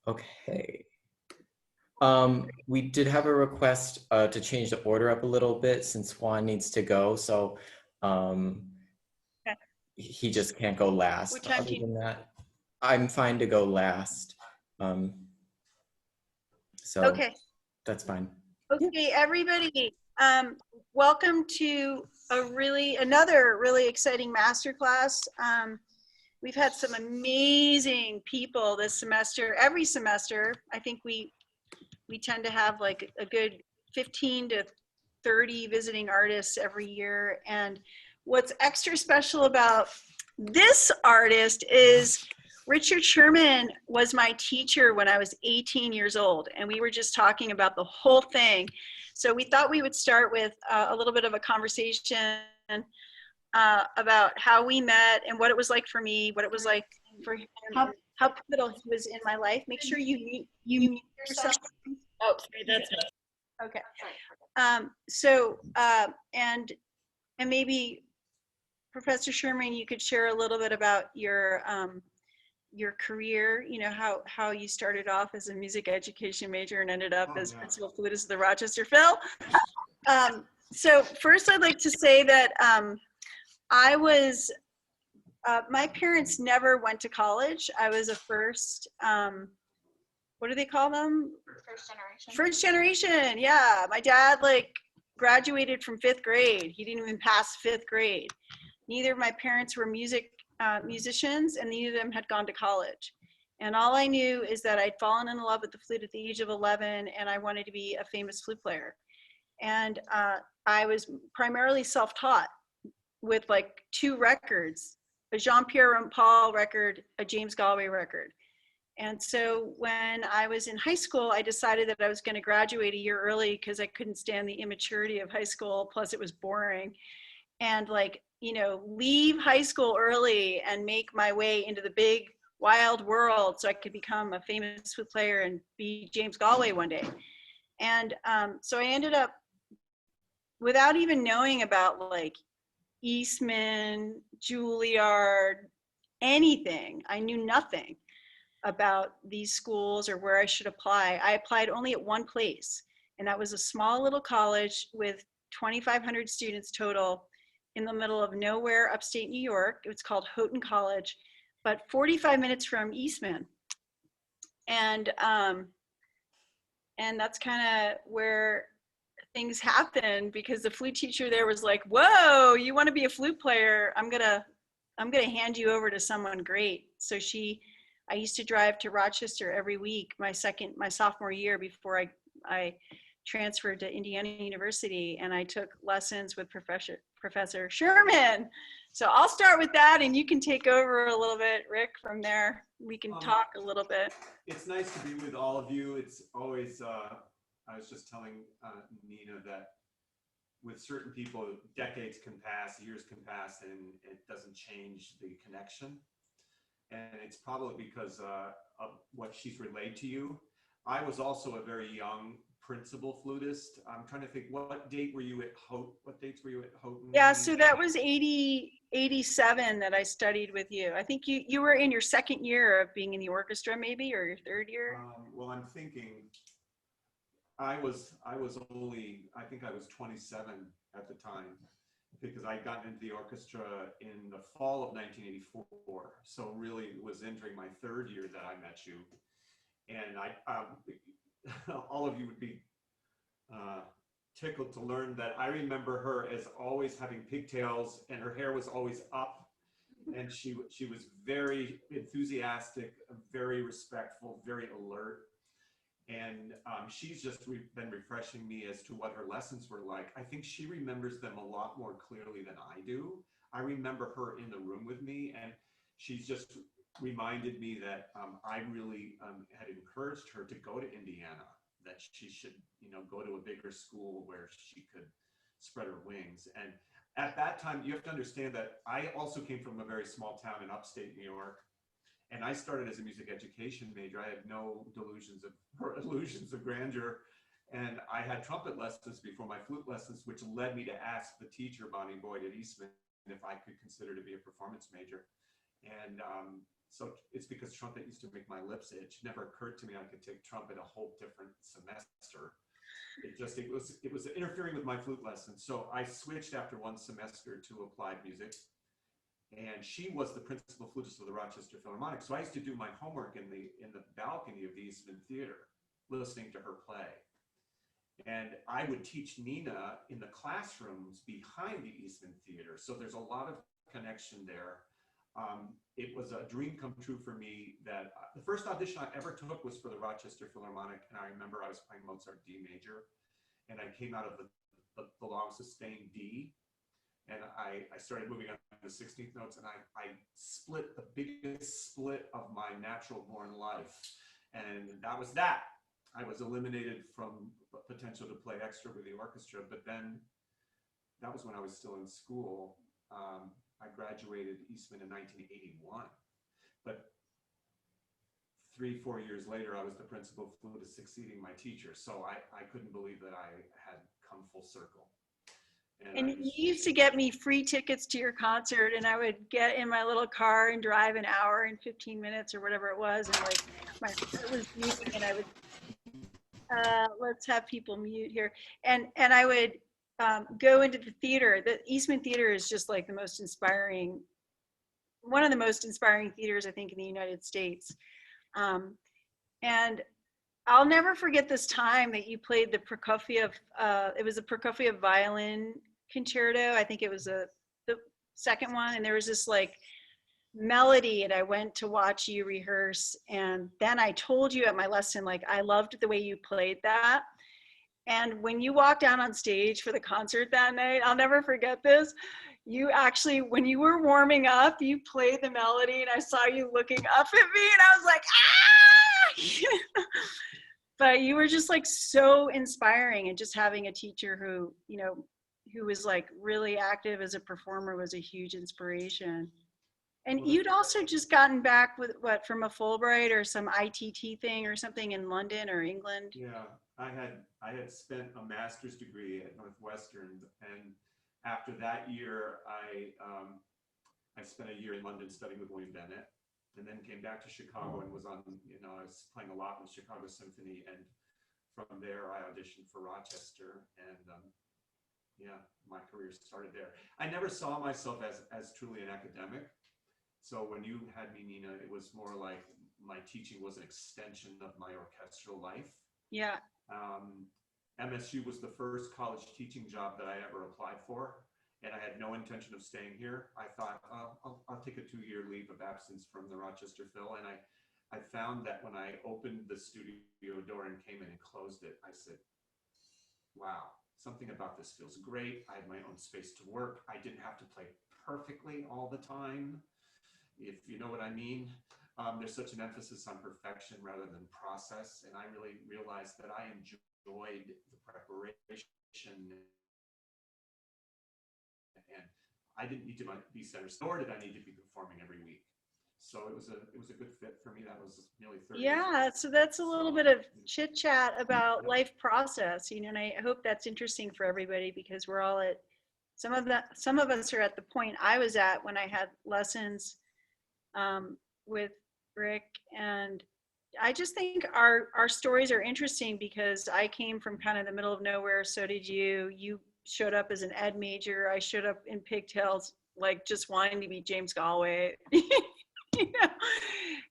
Okay. We did have a request to change the order up a little bit since Juan needs to go, so Okay. he just can't go last. What But time other do you? than that, I'm fine to go last. Um, so Okay. that's fine. Okay, everybody. Welcome to another really exciting masterclass. We've had some amazing people this semester. Every semester, I think we tend to have like a good 15 to 30 visiting artists every year. And what's extra special about this artist is Richard Sherman was my teacher when I was 18 years old, and we were just talking about the whole thing. So we thought we would start with a little bit of a conversation about how we met and what it was like for me, what it was like for him, how pivotal he was in my life. Make sure you mute yourself. Oh, sorry, that's me. Okay. And maybe Professor Sherman, you could share a little bit about your career, you know, how you started off as a music education major and ended up as principal flutist of the Rochester Phil. So first I'd like to say that I was, my parents never went to college. I was a first, what do they call them? First generation. First generation, yeah. My dad like graduated from 5th grade. He didn't even pass 5th grade. Neither of my parents were musicians, and neither of them had gone to college. And all I knew is that I'd fallen in love with the flute at the age of 11, and I wanted to be a famous flute player. And I was primarily self-taught with like 2 records, a Jean-Pierre Rampal record, a James Galway record. And so when I was in high school, I decided that I was going to graduate a year early because I couldn't stand the immaturity of high school. Plus it was boring. And like, you know, leave high school early and make my way into the big wild world so I could become a famous flute player and be James Galway one day. And so I ended up, without even knowing about like Eastman, Juilliard, anything, I knew nothing about these schools or where I should apply. I applied only at one place, and that was a small little college with 2,500 students total in the middle of nowhere, upstate New York. It was called Houghton College, but 45 minutes from Eastman. And that's kind of where things happened, because the flute teacher there was like, whoa, you want to be a flute player? I'm gonna hand you over to someone great. So I used to drive to Rochester every week my sophomore year before I transferred to Indiana University, and I took lessons with Professor Sherman. So I'll start with that, and you can take over a little bit, Rick, from there. We can talk a little bit. It's nice to be with all of you. It's always, I was just telling Nina that with certain people, decades can pass, years can pass, and it doesn't change the connection. And it's probably because of what she's relayed to you. I was also a very young principal flutist. I'm trying to think, what date were you at Houghton? What dates were you at Houghton? Yeah, so that was 87 that I studied with you. I think you were in your 2nd year of being in the orchestra, maybe, or your 3rd year. Well, I'm thinking I think I was 27 at the time, because I got into the orchestra in the fall of 1984. So really it was entering my 3rd year that I met you. And all of you would be tickled to learn that I remember her as always having pigtails, and her hair was always up. And she was very enthusiastic, very respectful, very alert. And she's just been refreshing me as to what her lessons were like. I think she remembers them a lot more clearly than I do. I remember her in the room with me, and she's just reminded me that I really had encouraged her to go to Indiana, that she should, you know, go to a bigger school where she could spread her wings. And at that time, you have to understand that I also came from a very small town in upstate New York. And I started as a music education major. I had no illusions of grandeur. And I had trumpet lessons before my flute lessons, which led me to ask the teacher, Bonnie Boyd at Eastman, if I could consider to be a performance major. And So it's because trumpet used to make my lips itch. Never occurred to me I could take trumpet a whole different semester. It was interfering with my flute lesson. So I switched after one semester to applied music. And she was the principal flutist of the Rochester Philharmonic. So I used to do my homework in the balcony of the Eastman Theater, listening to her play. And I would teach Nina in the classrooms behind the Eastman Theater. So there's a lot of connection there. It was a dream come true for me that the first audition I ever took was for the Rochester Philharmonic. And I remember I was playing Mozart D major, and I came out of the long sustained D. And I started moving up to the 16th notes, and I split the biggest split of my natural born life. And that was that. I was eliminated from potential to play extra with the orchestra, but then that was when I was still in school. I graduated Eastman in 1981, but 3-4 years later, I was the principal flutist succeeding my teacher. So I couldn't believe that I had come full circle. And you used to get me free tickets to your concert, and I would get in my little car and drive an hour and 15 minutes or whatever it was, and like my heart was beating, and I would let's have people mute here, and I would go into the theater. The Eastman Theater is just like the most inspiring, one of the most inspiring theaters I think in the United States, and I'll never forget this time that you played the Prokofiev. It was a Prokofiev violin concerto. I think it was the second one, and there was this like melody, and I went to watch you rehearse, and then I told you at my lesson, like, I loved the way you played that. And when you walked out on stage for the concert that night, I'll never forget this. You actually, when you were warming up, you played the melody, and I saw you looking up at me, and I was like, ah! But you were just like so inspiring, and just having a teacher who, you know, who was like really active as a performer was a huge inspiration. And you'd also just gotten back with what, from a Fulbright or some ITT thing or something in London or England? Yeah, I had spent a master's degree at Northwestern, and after that year, I spent a year in London studying with William Bennett, and then came back to Chicago and was on, you know, I was playing a lot with Chicago Symphony, and from there I auditioned for Rochester, and yeah, my career started there. I never saw myself as truly an academic. So when you had me, Nina, it was more like my teaching was an extension of my orchestral life. Yeah. MSU was the first college teaching job that I ever applied for, and I had no intention of staying here. I thought, I'll take a 2-year leave of absence from the Rochester Phil, and I found that when I opened the studio door and came in and closed it, I said, wow, something about this feels great. I had my own space to work. I didn't have to play perfectly all the time, if you know what I mean. There's such an emphasis on perfection rather than process, and I really realized that I enjoyed the preparation, and I didn't need to be center, nor did I need to be performing every week. So it was a good fit for me. That was nearly 30 years ago. So that's a little bit of chit chat about life process, you know, and I hope that's interesting for everybody, because we're all at some of us are at the point I was at when I had lessons with Rick, and I just think our stories are interesting because I came from kind of the middle of nowhere. So did you. You showed up as an ed major. I showed up in pigtails, like just wanting to be James Galway. You know?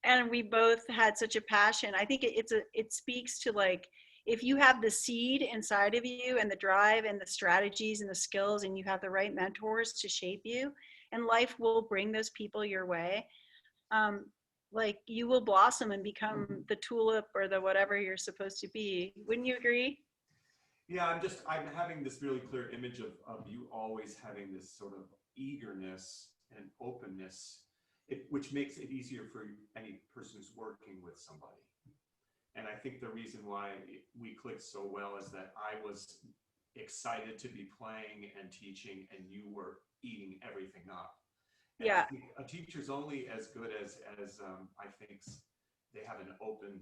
And we both had such a passion. I think it speaks to, like, if you have the seed inside of you and the drive and the strategies and the skills, and you have the right mentors to shape you, and life will bring those people your way, like, you will blossom and become the tulip or the whatever you're supposed to be. Wouldn't you agree? Yeah, I'm having this really clear image of you always having this sort of eagerness and openness, which makes it easier for any person who's working with somebody. And I think the reason why we clicked so well is that I was excited to be playing and teaching, and you were eating everything up. And Yeah. I think a teacher's only as good as I think they have an open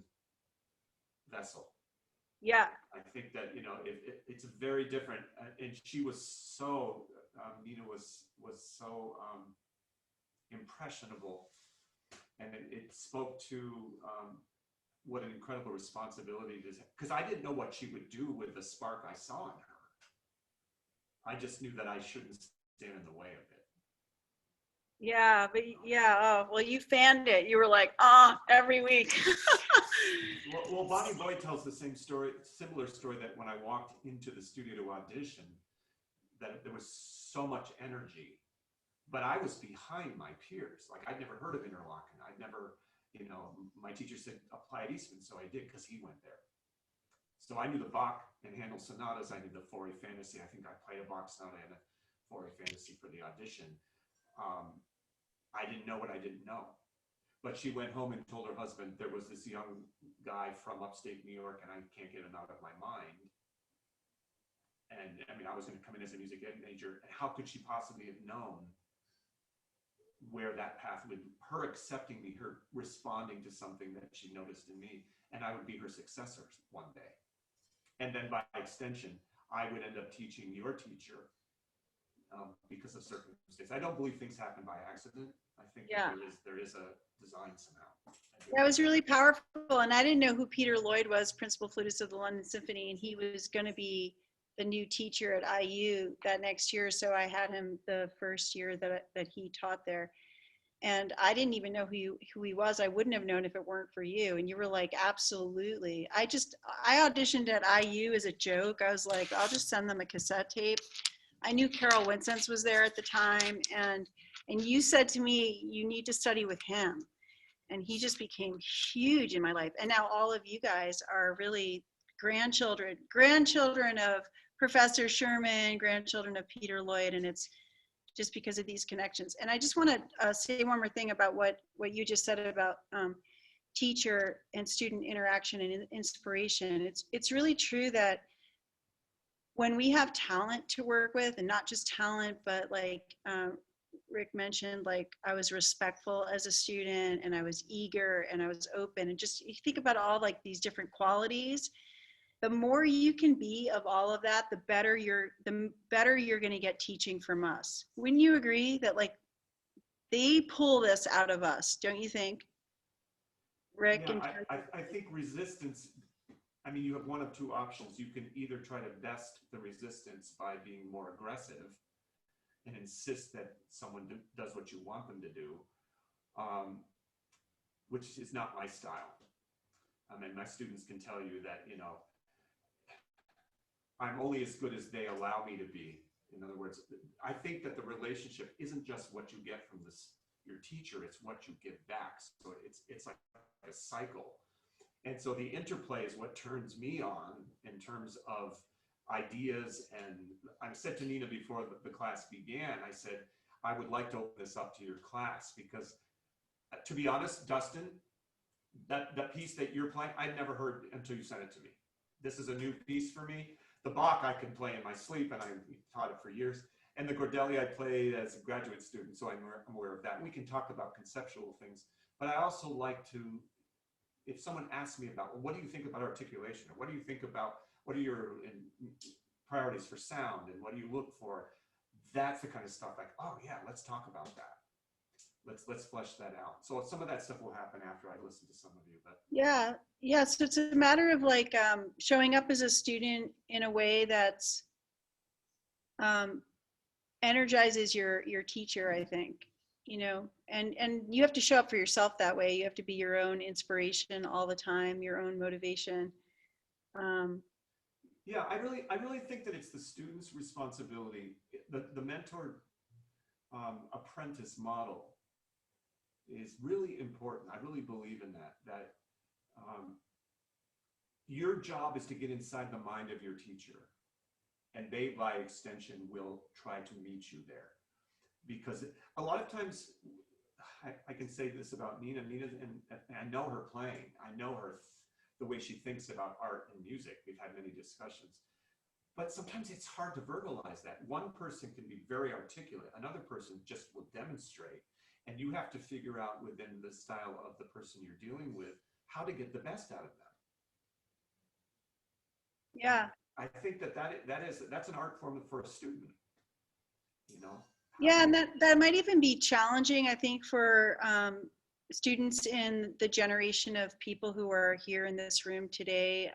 vessel. Yeah. I think that, you know, it's very different. And she was so, Nina was so impressionable And it spoke to what an incredible responsibility it is. Because I didn't know what she would do with the spark I saw in her. I just knew that I shouldn't stand in the way of it. Yeah, but yeah, oh, well, you fanned it. You were like, every week. Well, Bonnie Boyd tells the same story, similar story, that when I walked into the studio to audition, that there was so much energy, but I was behind my peers. Like, I'd never heard of Interlochen. I'd never, my teacher said apply at Eastman, so I did, because he went there. So I knew the Bach and Handel sonatas. I knew the Fauré Fantasy. I think I played a Bach sonata and a Fauré Fantasy for the audition. I didn't know what I didn't know. But she went home and told her husband there was this young guy from upstate New York and I can't get him out of my mind. And I mean, I was going to come in as a music ed major. And how could she possibly have known where that path would, her accepting me, her responding to something that she noticed in me, and I would be her successor one day. And then by extension, I would end up teaching your teacher because of circumstances. I don't believe things happen by accident. I think Yeah. there is a design somehow. That was really powerful. And I didn't know who Peter Lloyd was, principal flutist of the London Symphony, and he was going to be the new teacher at IU that next year. So I had him the first year that he taught there. And I didn't even know who he was. I wouldn't have known if it weren't for you. And you were like, absolutely. I auditioned at IU as a joke. I was like, I'll just send them a cassette tape. I knew Carol Winsence was there at the time. And you said to me, you need to study with him. And he just became huge in my life. And now all of you guys are really grandchildren of Professor Sherman, grandchildren of Peter Lloyd. And it's just because of these connections. And I just want to say one more thing about what you just said about teacher and student interaction and inspiration. It's really true that when we have talent to work with, and not just talent, but like Rick mentioned, like I was respectful as a student and I was eager and I was open, and just you think about all like these different qualities, the more you can be of all of that, the better you're going to get teaching from us. Wouldn't you agree that like they pull this out of us, don't you think, Rick? Yeah, I think resistance, I mean, you have one of two options. You can either try to best the resistance by being more aggressive and insist that someone does what you want them to do, which is not my style. I mean, my students can tell you that, I'm only as good as they allow me to be. In other words, I think that the relationship isn't just what you get from your teacher, it's what you give back. So it's like a cycle. And so the interplay is what turns me on in terms of ideas. And I said to Nina before the class began, I said, I would like to open this up to your class because, to be honest, Dustin, that piece that you're playing, I'd never heard until you sent it to me. This is a new piece for me. The Bach I can play in my sleep, and I taught it for years. And the Gordelli I played as a graduate student, so I'm aware of that. And we can talk about conceptual things, but I also like to, if someone asks me about, well, what do you think about articulation? Or what do you think about, what are your priorities for sound? And what do you look for? That's the kind of stuff like, oh yeah, let's talk about that. Let's flesh that out. So some of that stuff will happen after I listen to some of you. But yeah. So it's a matter of like showing up as a student in a way that's energizes your teacher, I think, and you have to show up for yourself that way. You have to be your own inspiration all the time, your own motivation. Yeah, I really think that it's the student's responsibility. The mentor apprentice model is really important. I really believe in that your job is to get inside the mind of your teacher, and they, by extension, will try to meet you there. Because a lot of times, I can say this about Nina, and I know her playing. I know her, the way she thinks about art and music. We've had many discussions. But sometimes it's hard to verbalize that. One person can be very articulate. Another person just will demonstrate. And you have to figure out within the style of the person you're dealing with how to get the best out of them. Yeah. I think that's an art form for a student, Yeah, and that might even be challenging, I think, for students in the generation of people who are here in this room today,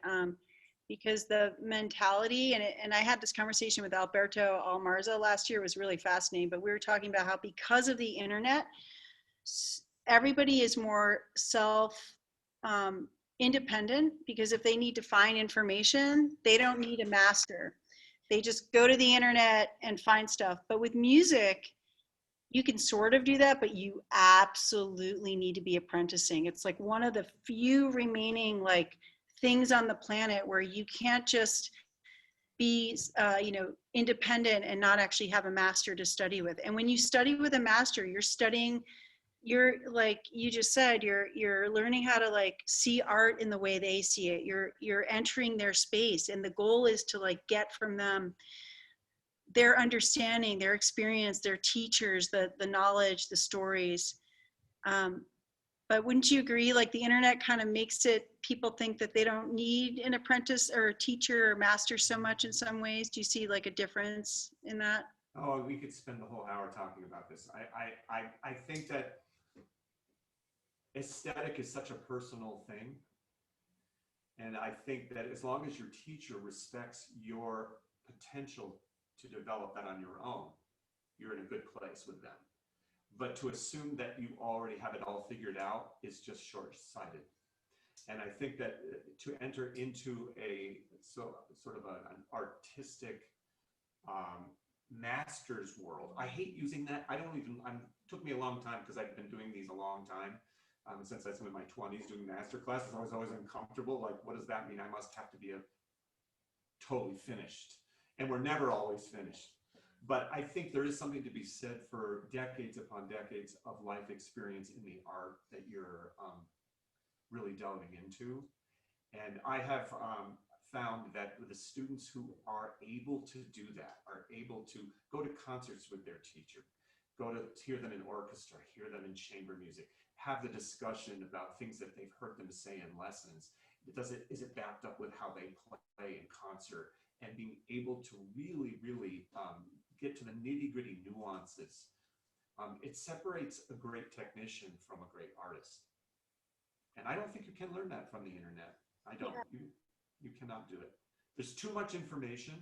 because the mentality, and I had this conversation with Alberto Almarza last year, was really fascinating, but we were talking about how because of the internet, everybody is more self independent, because if they need to find information, they don't need a master. They just go to the internet and find stuff. But with music, you can sort of do that, but you absolutely need to be apprenticing. It's like one of the few remaining like things on the planet where you can't just be independent and not actually have a master to study with. And when you study with a master, you're studying, you're like you just said, you're learning how to like see art in the way they see it. You're entering their space, and the goal is to like get from them their understanding, their experience, their teachers, the knowledge, the stories. But wouldn't you agree, like the internet kind of makes it, people think that they don't need an apprentice or a teacher or master so much in some ways? Do you see like a difference in that? Oh, we could spend the whole hour talking about this. I think that aesthetic is such a personal thing. And I think that as long as your teacher respects your potential to develop that on your own, you're in a good place with them. But to assume that you already have it all figured out is just short-sighted. And I think that to enter into a sort of an artistic master's world, I hate using that. I don't even, took me a long time because I've been doing these a long time. Since I was in my 20s doing master classes, I was always uncomfortable. Like, what does that mean? I must have to be totally finished. And we're never always finished. But I think there is something to be said for decades upon decades of life experience in the art that you're really delving into. And I have found that the students who are able to do that, are able to go to concerts with their teacher, go to hear them in orchestra, hear them in chamber music, have the discussion about things that they've heard them say in lessons. Is it backed up with how they play in concert, and being able to really, really get to the nitty-gritty nuances. It separates a great technician from a great artist. And I don't think you can learn that from the internet. I don't. You cannot do it. There's too much information,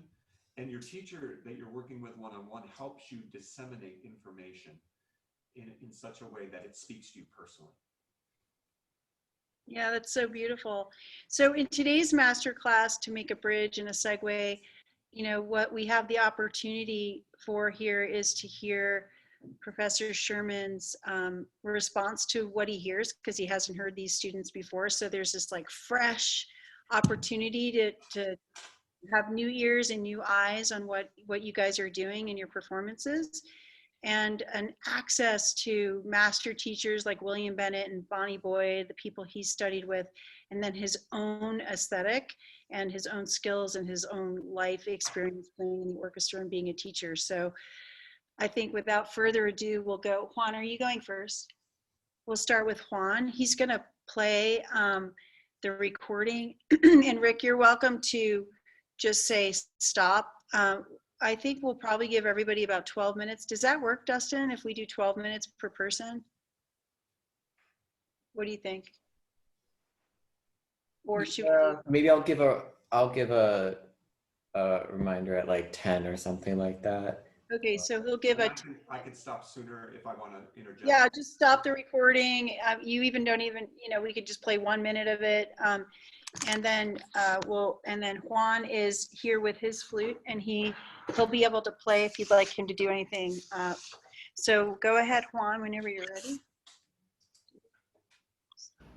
and your teacher that you're working with one-on-one helps you disseminate information in such a way that it speaks to you personally. Yeah, that's so beautiful. So in today's masterclass, to make a bridge and a segue, what we have the opportunity for here is to hear Professor Sherman's response to what he hears, because he hasn't heard these students before. So there's this like fresh opportunity to have new ears and new eyes on what you guys are doing in your performances, and an access to master teachers like William Bennett and Bonnie Boyd, the people he studied with, and then his own aesthetic and his own skills and his own life experience playing in the orchestra and being a teacher. So I think without further ado, we'll go. Juan, are you going first? We'll start with Juan. He's going to play the recording. And Rick, you're welcome to just say stop. I think we'll probably give everybody about 12 minutes. Does that work, Dustin, if we do 12 minutes per person? What do you think? Or should maybe I'll give a reminder at like 10 or something like that. Okay, so he'll give a. I can stop sooner if I want to interject. Yeah, just stop the recording. You even don't even, we could just play 1 minute of it. And then Juan is here with his flute, and he'll be able to play if you'd like him to do anything. So go ahead, Juan, whenever you're ready.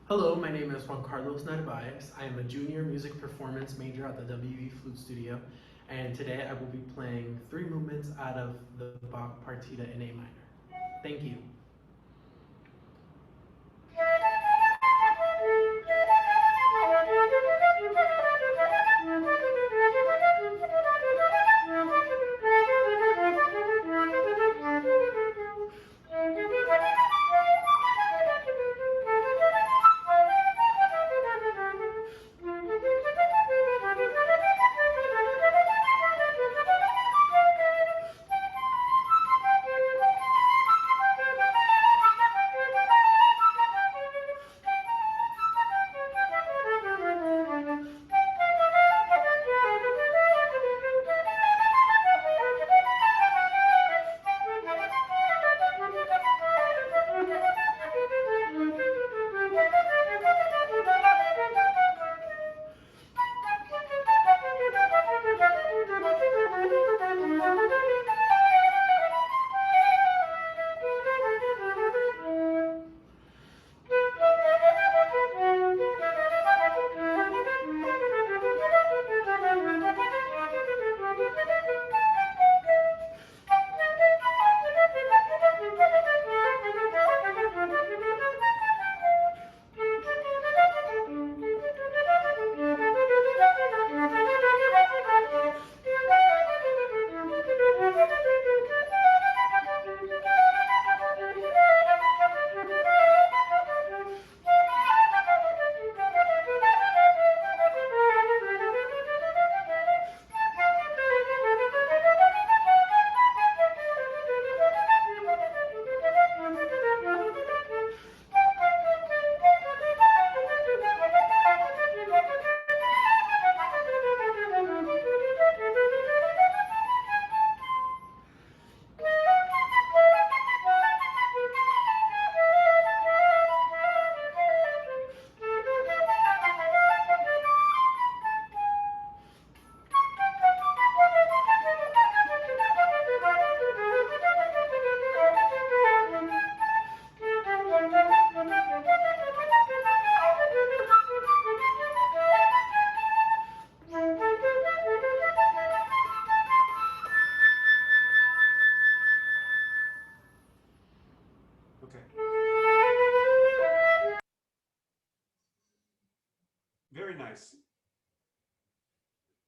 Hello, my name is Juan Carlos Narvaez. I am a junior music performance major at the WE Flute Studio, and today I will be playing 3 movements out of the Bach Partita in A minor. Thank you.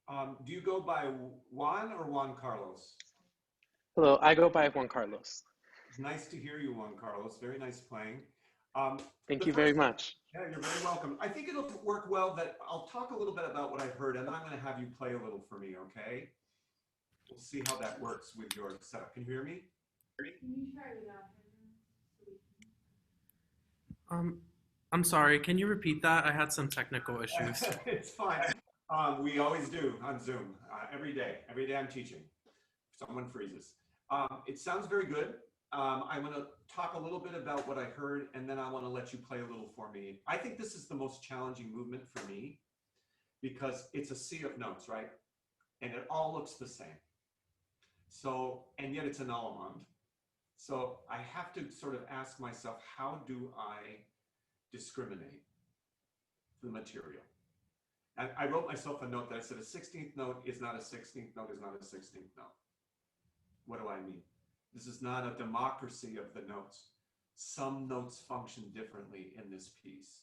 Do you go by Juan or Juan Carlos? Hello, I go by Juan Carlos. Nice to hear you, Juan Carlos. Very nice playing. Um, Thank the you very first, much. yeah, you're very welcome. I think it'll work well that I'll talk a little bit about what I've heard, and then I'm going to have you play a little for me, okay? We'll see how that works with your setup. Can you hear me? I'm sorry, can you repeat that? I had some technical issues. It's fine. We always do on Zoom every day. Every day I'm teaching. Someone freezes. It sounds very good. I want to talk a little bit about what I heard, and then I want to let you play a little for me. I think this is the most challenging movement for me because it's a sea of notes, right? And it all looks the same. So, and yet it's an allemande. So I have to sort of ask myself, how do I discriminate the material? And I wrote myself a note that I said a 16th note is not a 16th note is not a 16th note. What do I mean? This is not a democracy of the notes. Some notes function differently in this piece.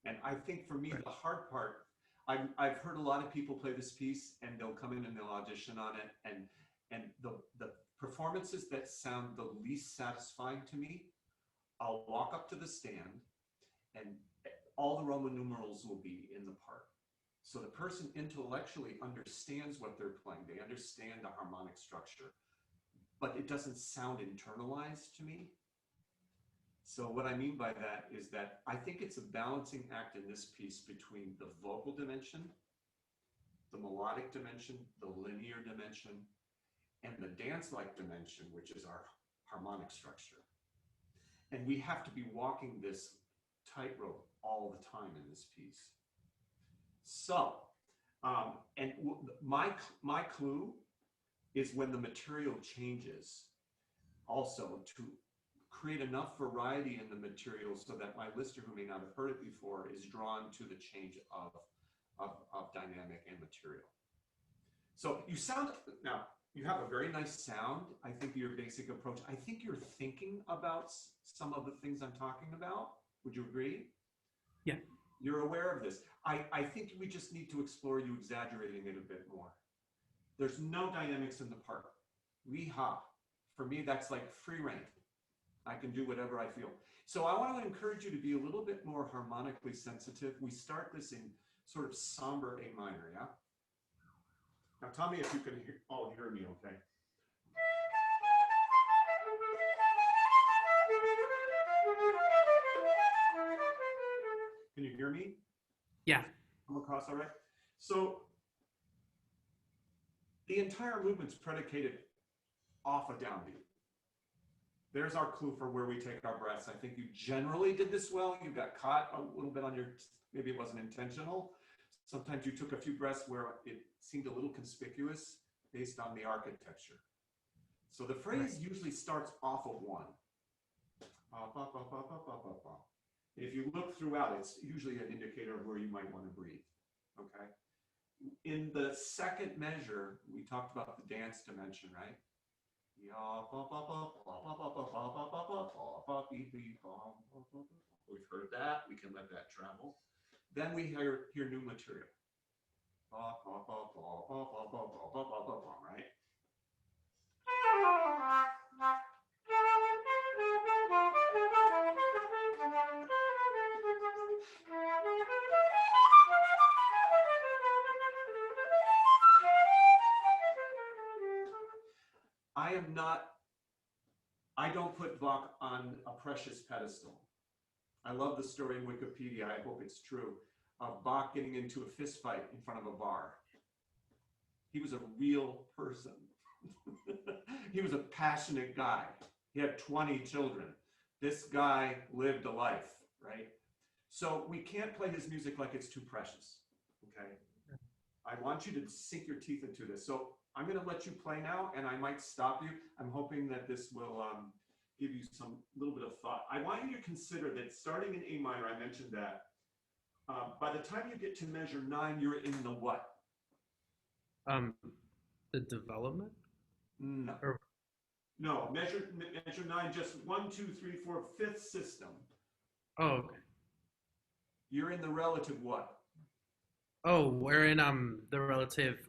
And I think for me, the hard part, I've heard a lot of people play this piece and they'll come in and they'll audition on it. And the performances that sound the least satisfying to me, I'll walk up to the stand and all the Roman numerals will be in the part. So the person intellectually understands what they're playing. They understand the harmonic structure, but it doesn't sound internalized to me. So what I mean by that is that I think it's a balancing act in this piece between the vocal dimension, the melodic dimension, the linear dimension, and the dance-like dimension, which is our harmonic structure. And we have to be walking this tightrope all the time in this piece. So, and my clue is when the material changes, also to create enough variety in the material so that my listener who may not have heard it before is drawn to the change of dynamic and material. So you sound, now you have a very nice sound. I think your basic approach, I think you're thinking about some of the things I'm talking about. Would you agree? Yeah. You're aware of this. I think we just need to explore you exaggerating it a bit more. There's no dynamics in the part. We-ha. For me, that's like free reign. I can do whatever I feel. So I want to encourage you to be a little bit more harmonically sensitive. We start this in sort of somber A minor, yeah? Now tell me if you can all hear me okay. Can you hear me? Yeah. Come across all right? So the entire movement's predicated off a downbeat. There's our clue for where we take our breaths. I think you generally did this well. You got caught a little bit on your, maybe it wasn't intentional. Sometimes you took a few breaths where it seemed a little conspicuous based on the architecture. So the phrase usually starts off of one. If you look throughout, it's usually an indicator of where you might want to breathe, okay? In the second measure, we talked about the dance dimension, right? We've heard that, we can let that travel. Then we hear new material. Right? I don't put Bach on a precious pedestal. I love the story in Wikipedia, I hope it's true, of Bach getting into a fist fight in front of a bar. He was a real person. He was a passionate guy. He had 20 children. This guy lived a life, right? So we can't play his music like it's too precious, okay? I want you to sink your teeth into this. So I'm going to let you play now, and I might stop you. I'm hoping that this will give you some little bit of thought. I want you to consider that starting in A minor, I mentioned that, by the time you get to measure 9, you're in the what? The development? No. Or, No, measure 9, just 1, 2, 3, 4, fifth system. oh, okay. You're in the relative what? Oh, we're in the relative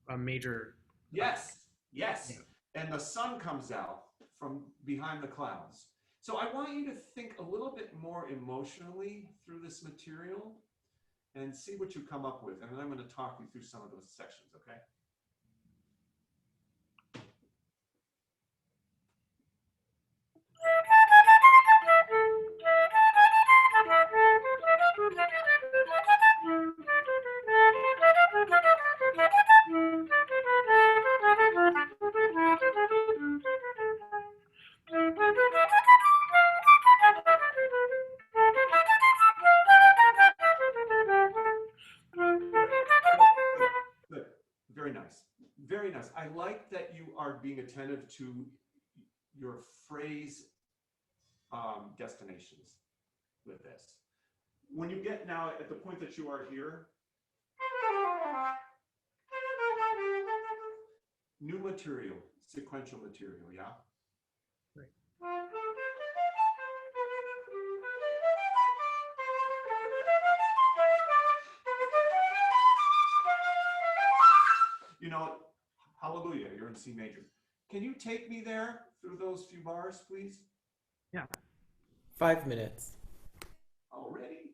a major. Yes, Yeah. yes. And the sun comes out from behind the clouds. So I want you to think a little bit more emotionally through this material and see what you come up with. And then I'm going to talk you through some of those sections, okay? Good, good. Very nice. Very nice. I like that you are being attentive to your phrase destinations with this. When you get now at the point that you are here, new material, sequential material, yeah? Right. You know, hallelujah, you're in C major. Can you take me there through those few bars, please? Yeah. 5 minutes. Already?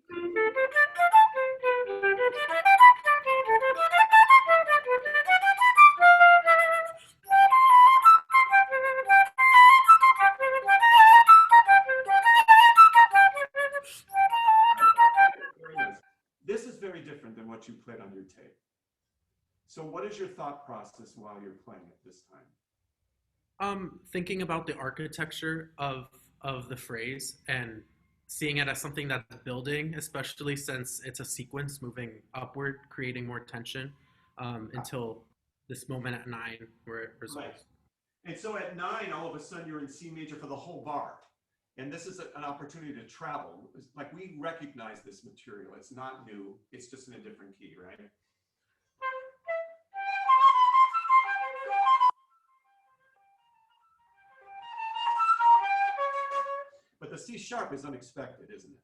Very nice. This is very different than what you played on your tape. So what is your thought process while you're playing it this time? Thinking about the architecture of the phrase and seeing it as something that's building, especially since it's a sequence moving upward, creating more tension until this moment at 9 where it resolves. Right. And so at 9, all of a sudden you're in C major for the whole bar. And this is an opportunity to travel. Like we recognize this material. It's not new. It's just in a different key, right? But the C sharp is unexpected, isn't it?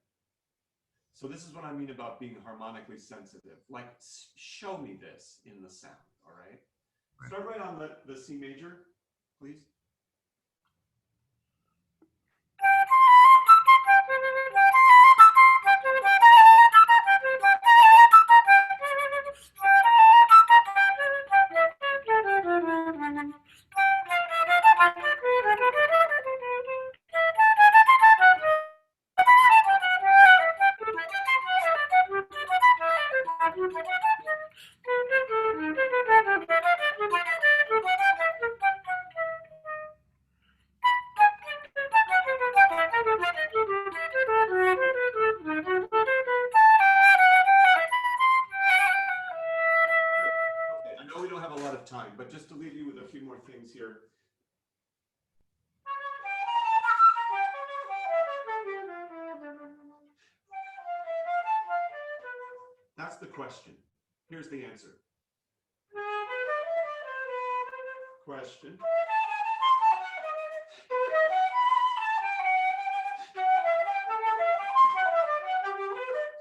So this is what I mean about being harmonically sensitive. Like, show me this in the sound, all right? Right. Start right on the C major, please. Okay, I know we don't have a lot of time, but just to leave you with a few more things here. That's the question. Here's the answer. Question.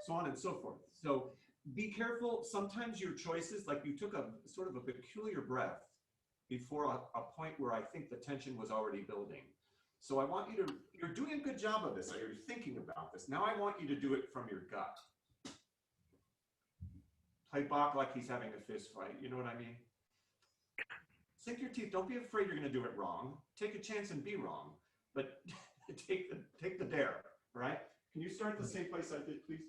So on and so forth. So be careful. Sometimes your choices, like you took a sort of a peculiar breath before a point where I think the tension was already building. So I want you to, you're doing a good job of this. You're thinking about this. Now I want you to do it from your gut. Play Bach like he's having a fist fight. You know what I mean? Sink your teeth. Don't be afraid you're going to do it wrong. Take a chance and be wrong. But take the dare, all right? Can you start the same place I did, please?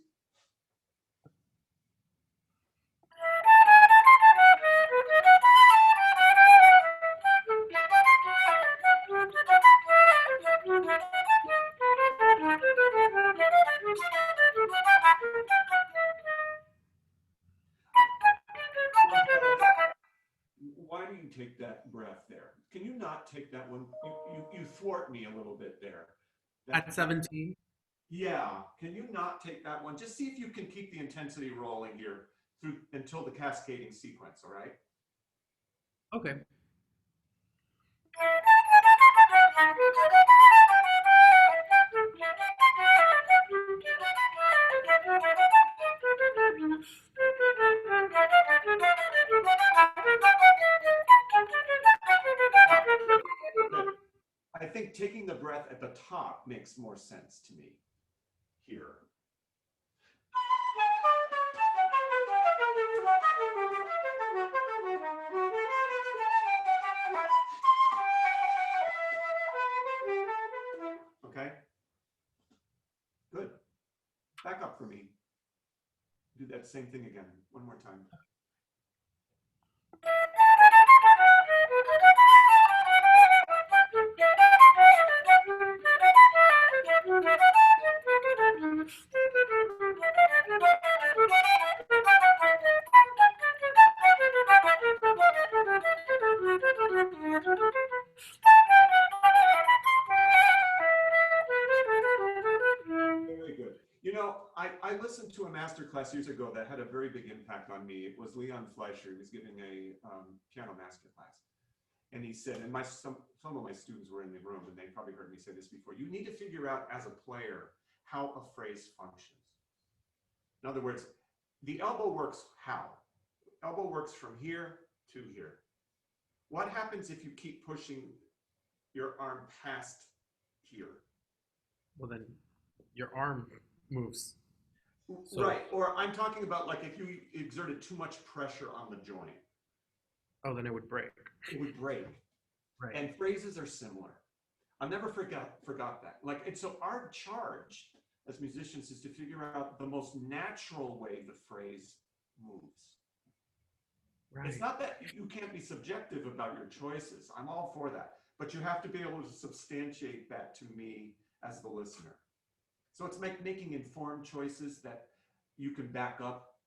Why do you take that breath there? Can you not take that one? You thwart me a little bit there. At 17. Yeah, can you not take that one? Just see if you can keep the intensity rolling here through until the cascading sequence, all right? Okay. taking the breath at the top makes more sense to me here. Okay. Good. Back up for me. Do that same thing again. One more time. Very good. You know, I listened to a master class years ago that had a very big impact on me. It was Leon Fleischer. He was giving a piano master class. And he said, and some of my students were in the room, and they probably heard me say this before, you need to figure out as a player how a phrase functions. In other words, the elbow works how? Elbow works from here to here. What happens if you keep pushing your arm past here? Well, then your arm moves. So, right, or I'm talking about like if you exerted too much pressure on the joint. Oh, then it would break. It would break. Right. And phrases are similar. I'll never forgot that. Like, and so our charge as musicians is to figure out the most natural way the phrase moves. Right. It's not that you can't be subjective about your choices. I'm all for that. But you have to be able to substantiate that to me as the listener. So it's making informed choices that you can back up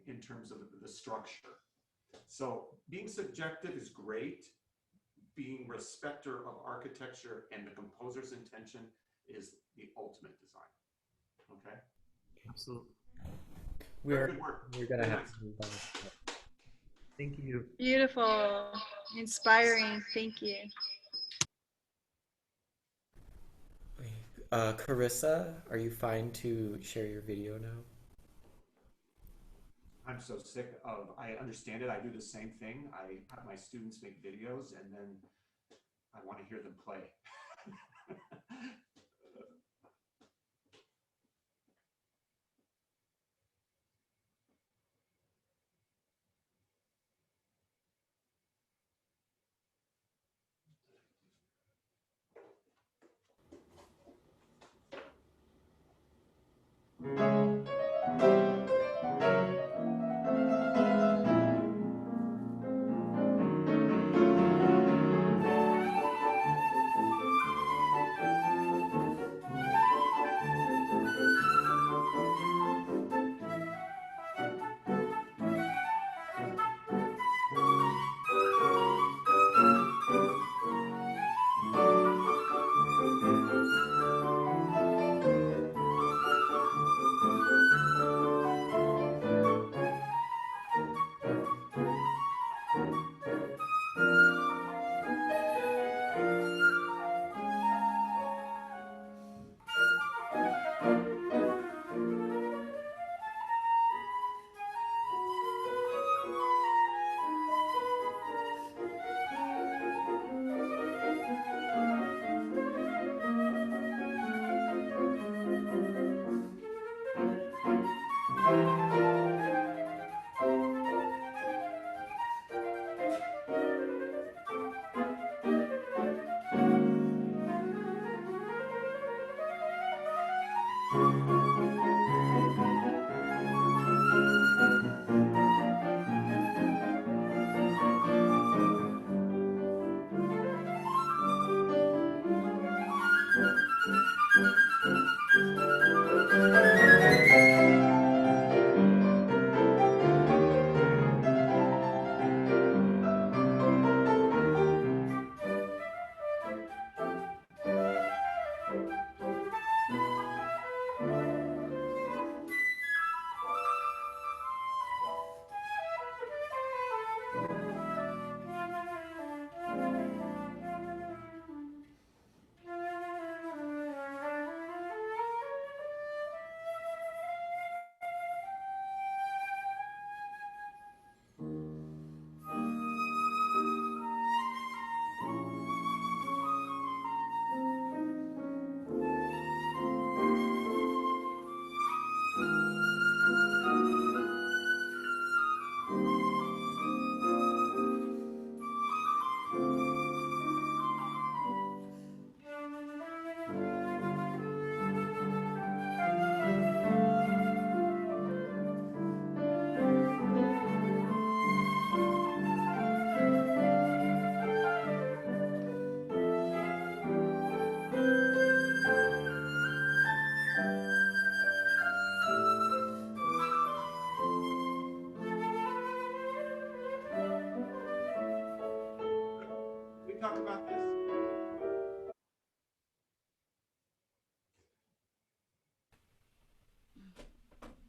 in terms of the structure. So being subjective is great. Being respecter of architecture and the composer's intention is the ultimate design. Okay? Absolutely. We're Good work. we're gonna Very have nice. to move on. Thank you. Beautiful, inspiring. Thank you. Carissa, are you fine to share your video now? I'm so sick of, I understand it. I do the same thing. I have my students make videos and then I want to hear them play.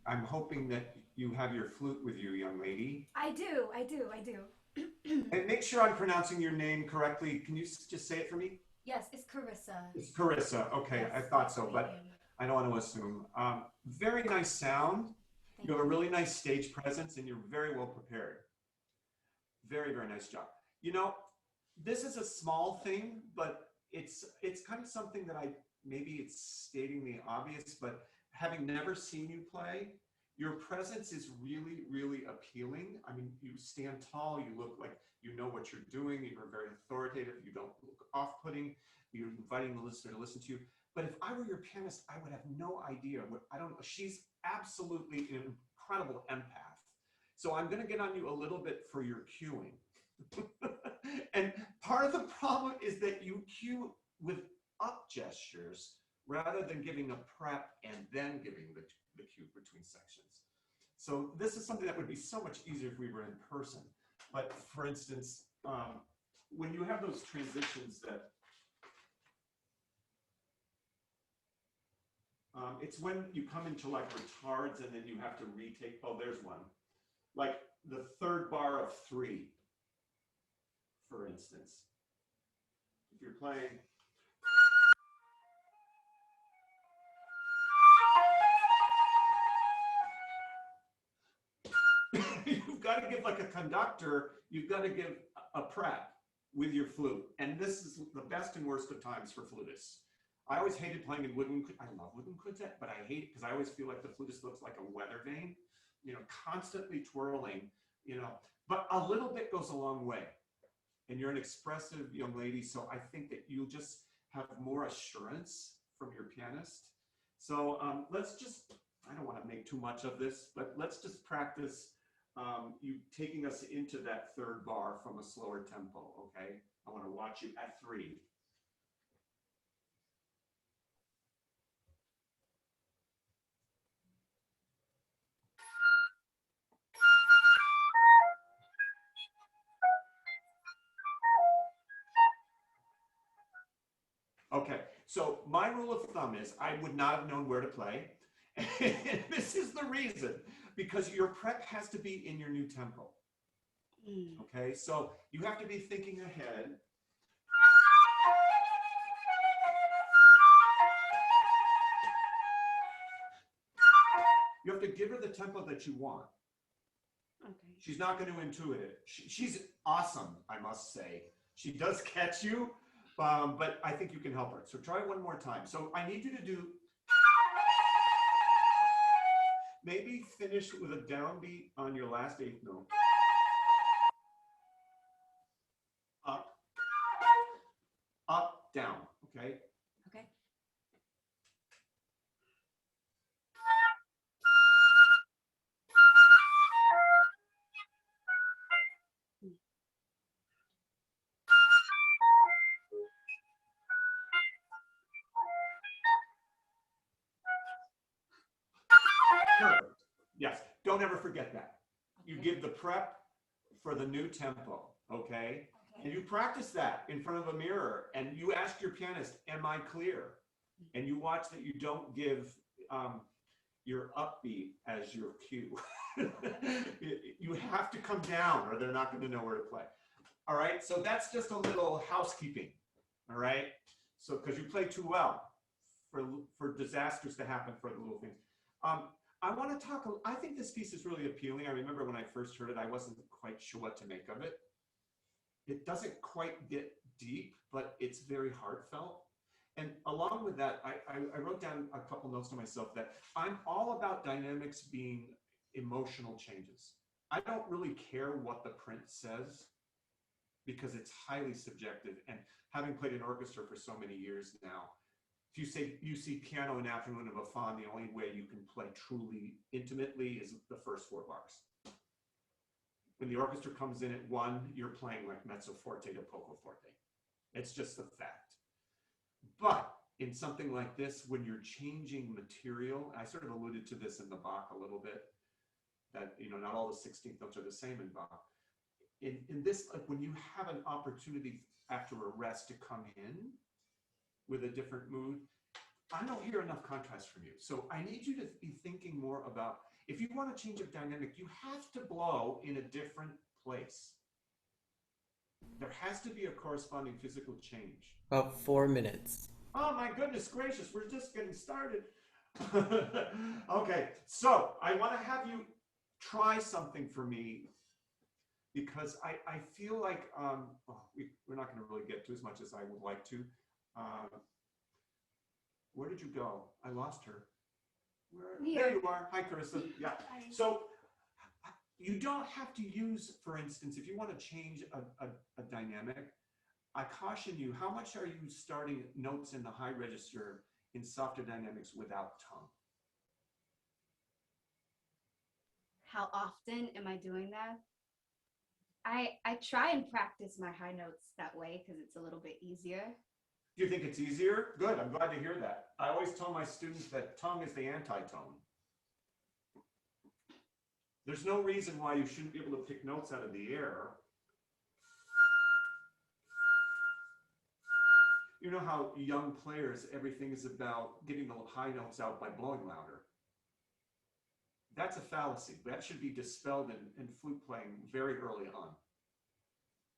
I'm hoping that you have your flute with you, young lady. I do. And make sure I'm pronouncing your name correctly. Can you just say it for me? Yes, it's Carissa. It's Coreisa. Okay, Yes, I thought so, thank but you. I don't want to assume. Very nice sound. Thank You have a you. really nice stage presence, and you're very well prepared. Very, very nice job. You know, this is a small thing, but it's kind of something that maybe it's stating the obvious, but having never seen you play, your presence is really, really appealing. I mean, you stand tall, you look like you know what you're doing, you're very authoritative, you don't look off-putting, you're inviting the listener to listen to you. But if I were your pianist, I would have no idea what, I don't know. She's absolutely an incredible empath. So I'm going to get on you a little bit for your cueing. And part of the problem is that you cue with up gestures rather than giving a prep and then giving the cue between sections. So this is something that would be so much easier if we were in person. But for instance, when you have those transitions that it's when you come into like retards and then you have to retake, oh, there's one. Like the third bar of 3, for instance. If you're playing, you've got to give like a conductor, you've got to give a prep with your flute. And this is the best and worst of times for flutists. I always hated playing in woodwind. I love woodwind quintet, but I hate it because I always feel like the flutist looks like a weather vane, you know, constantly twirling, you know, but a little bit goes a long way. And you're an expressive young lady, so I think that you'll just have more assurance from your pianist. So let's just, I don't want to make too much of this, but let's just practice you taking us into that third bar from a slower tempo, okay? I want to watch you at 3. Okay, so my rule of thumb is I would not have known where to play. And this is the reason, because your prep has to be in your new tempo. Okay, so you have to be thinking ahead. You have to give her the tempo that you want. Okay. She's not going to intuit it. She's awesome, I must say. She does catch you, but I think you can help her. So try one more time. So I need you to do, maybe finish with a downbeat on your last 8th note. Up, up, down, okay? Okay. Perfect. Yes, don't ever forget that. You Okay. give the prep for the new tempo, okay? And you practice that in front of a mirror and you ask your pianist, am I clear? And you watch that you don't give your upbeat as your cue. You have to come down or they're not going to know where to play. All right, so that's just a little housekeeping, all right? So, because you play too well for disasters to happen for the little things. I want to talk, I think this piece is really appealing. I remember when I first heard it, I wasn't quite sure what to make of it. It doesn't quite get deep, but it's very heartfelt. And along with that, I wrote down a couple notes to myself that I'm all about dynamics being emotional changes. I don't really care what the print says because it's highly subjective. And having played an orchestra for so many years now, if you say you see piano in Afternoon of a Faun, the only way you can play truly intimately is the first 4 bars. When the orchestra comes in at 1, you're playing like mezzo forte to poco forte. It's just the fact. But in something like this, when you're changing material, I sort of alluded to this in the Bach a little bit, that, you know, not all the 16th notes are the same in Bach. In this, like when you have an opportunity after a rest to come in with a different mood, I don't hear enough contrast from you. So I need you to be thinking more about, If you want to change a dynamic, you have to blow in a different place. There has to be a corresponding physical change. About 4 minutes. Oh my goodness gracious, we're just getting started. Okay, so I want to have you try something for me because I feel like we're not going to really get to as much as I would like to. Where did you go? I lost her. There you are. Hi, Coreisa. Yeah. So you don't have to use, for instance, if you want to change a dynamic, I caution you, how much are you starting notes in the high register in softer dynamics without tongue? How often am I doing that? I try and practice my high notes that way because it's a little bit easier. Do you think it's easier? Good, I'm glad to hear that. I always tell my students that tongue is the antitone. There's no reason why you shouldn't be able to pick notes out of the air. You know how young players, everything is about getting the high notes out by blowing louder. That's a fallacy. That should be dispelled in flute playing very early on.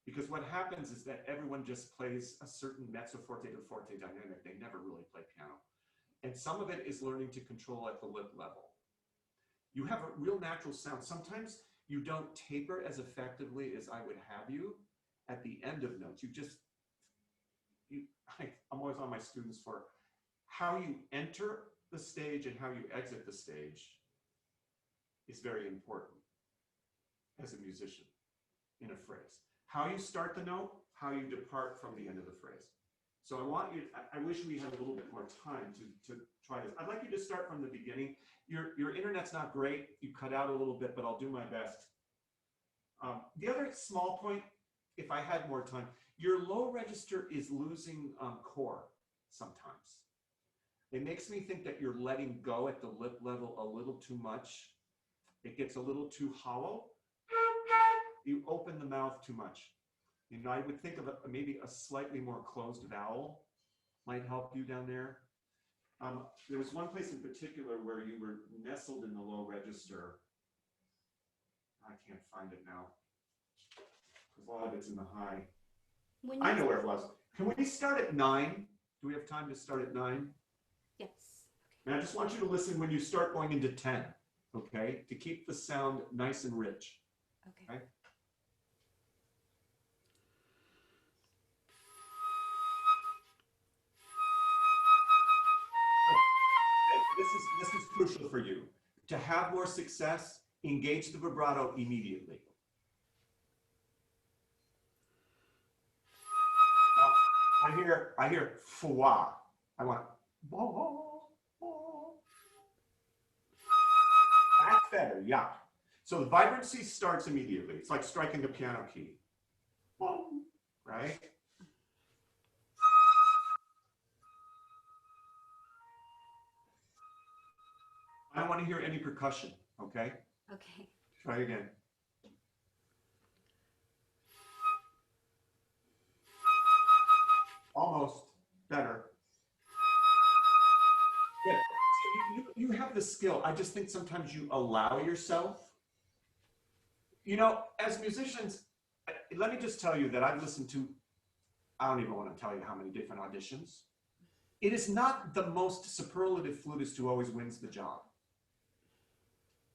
Because what happens is that everyone just plays a certain mezzo forte to forte dynamic. They never really play piano. And some of it is learning to control at the lip level. You have a real natural sound. Sometimes you don't taper as effectively as I would have you at the end of notes. I'm always on my students for how you enter the stage and how you exit the stage is very important as a musician in a phrase. How you start the note, how you depart from the end of the phrase. So I wish we had a little bit more time to try this. I'd like you to start from the beginning. Your internet's not great. You cut out a little bit, but I'll do my best. The other small point, if I had more time, your low register is losing core sometimes. It makes me think that you're letting go at the lip level a little too much. It gets a little too hollow. You open the mouth too much. You know, I would think of maybe a slightly more closed vowel might help you down there. There was one place in particular where you were nestled in the low register. I can't find it now because a lot of it's in the high. I know where it was. Can we start at 9? Do we have time to start at 9? Yes. And I just want you to listen when you start going into 10, okay? To keep the sound nice and rich. Okay? This is crucial for you. To have more success, engage the vibrato immediately. Now, I hear fwa. I want that's better, yeah. So the vibrancy starts immediately. It's like striking a piano key. Right? I don't want to hear any percussion, okay? Okay. Try again. Almost better. Good. So you have the skill. I just think sometimes you allow yourself. You know, as musicians, let me just tell you that I've listened to, I don't even want to tell you how many different auditions. It is not the most superlative flutist who always wins the job.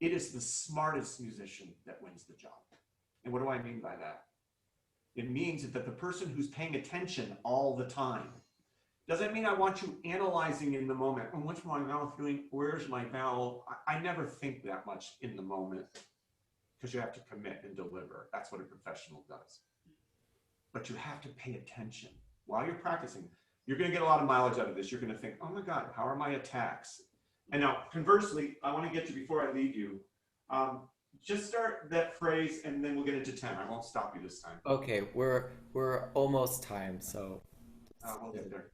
It is the smartest musician that wins the job. And what do I mean by that? It means that the person who's paying attention all the time. Doesn't mean I want you analyzing in the moment. Oh, what's my mouth doing? Where's my vowel? I never think that much in the moment because you have to commit and deliver. That's what a professional does. But you have to pay attention while you're practicing. You're going to get a lot of mileage out of this. You're going to think, oh my God, how are my attacks? And now, conversely, I want to get to, before I leave you, just start that phrase and then we'll get into 10. I won't stop you this time. Okay, we're almost time, so We'll get there.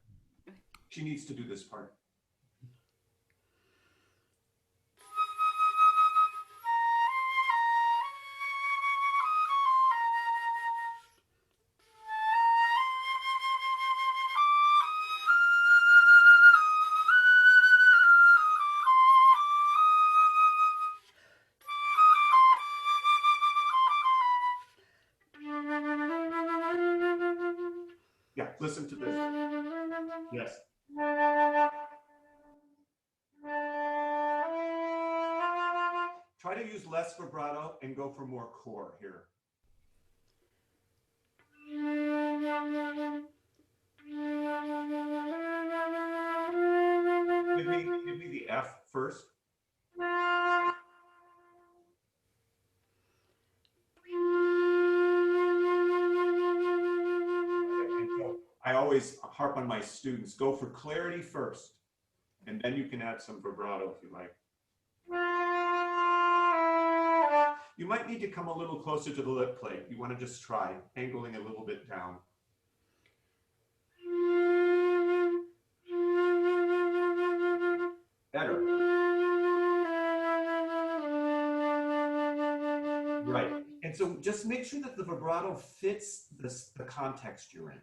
She needs to do this part. Listen to this. Yes. Try to use less vibrato and go for more core here. Give me the F first. I always harp on my students, go for clarity first, and then you can add some vibrato if you like. You might need to come a little closer to the lip plate. You want to just try angling a little bit down. Better. Right. And so just make sure that the vibrato fits the context you're in.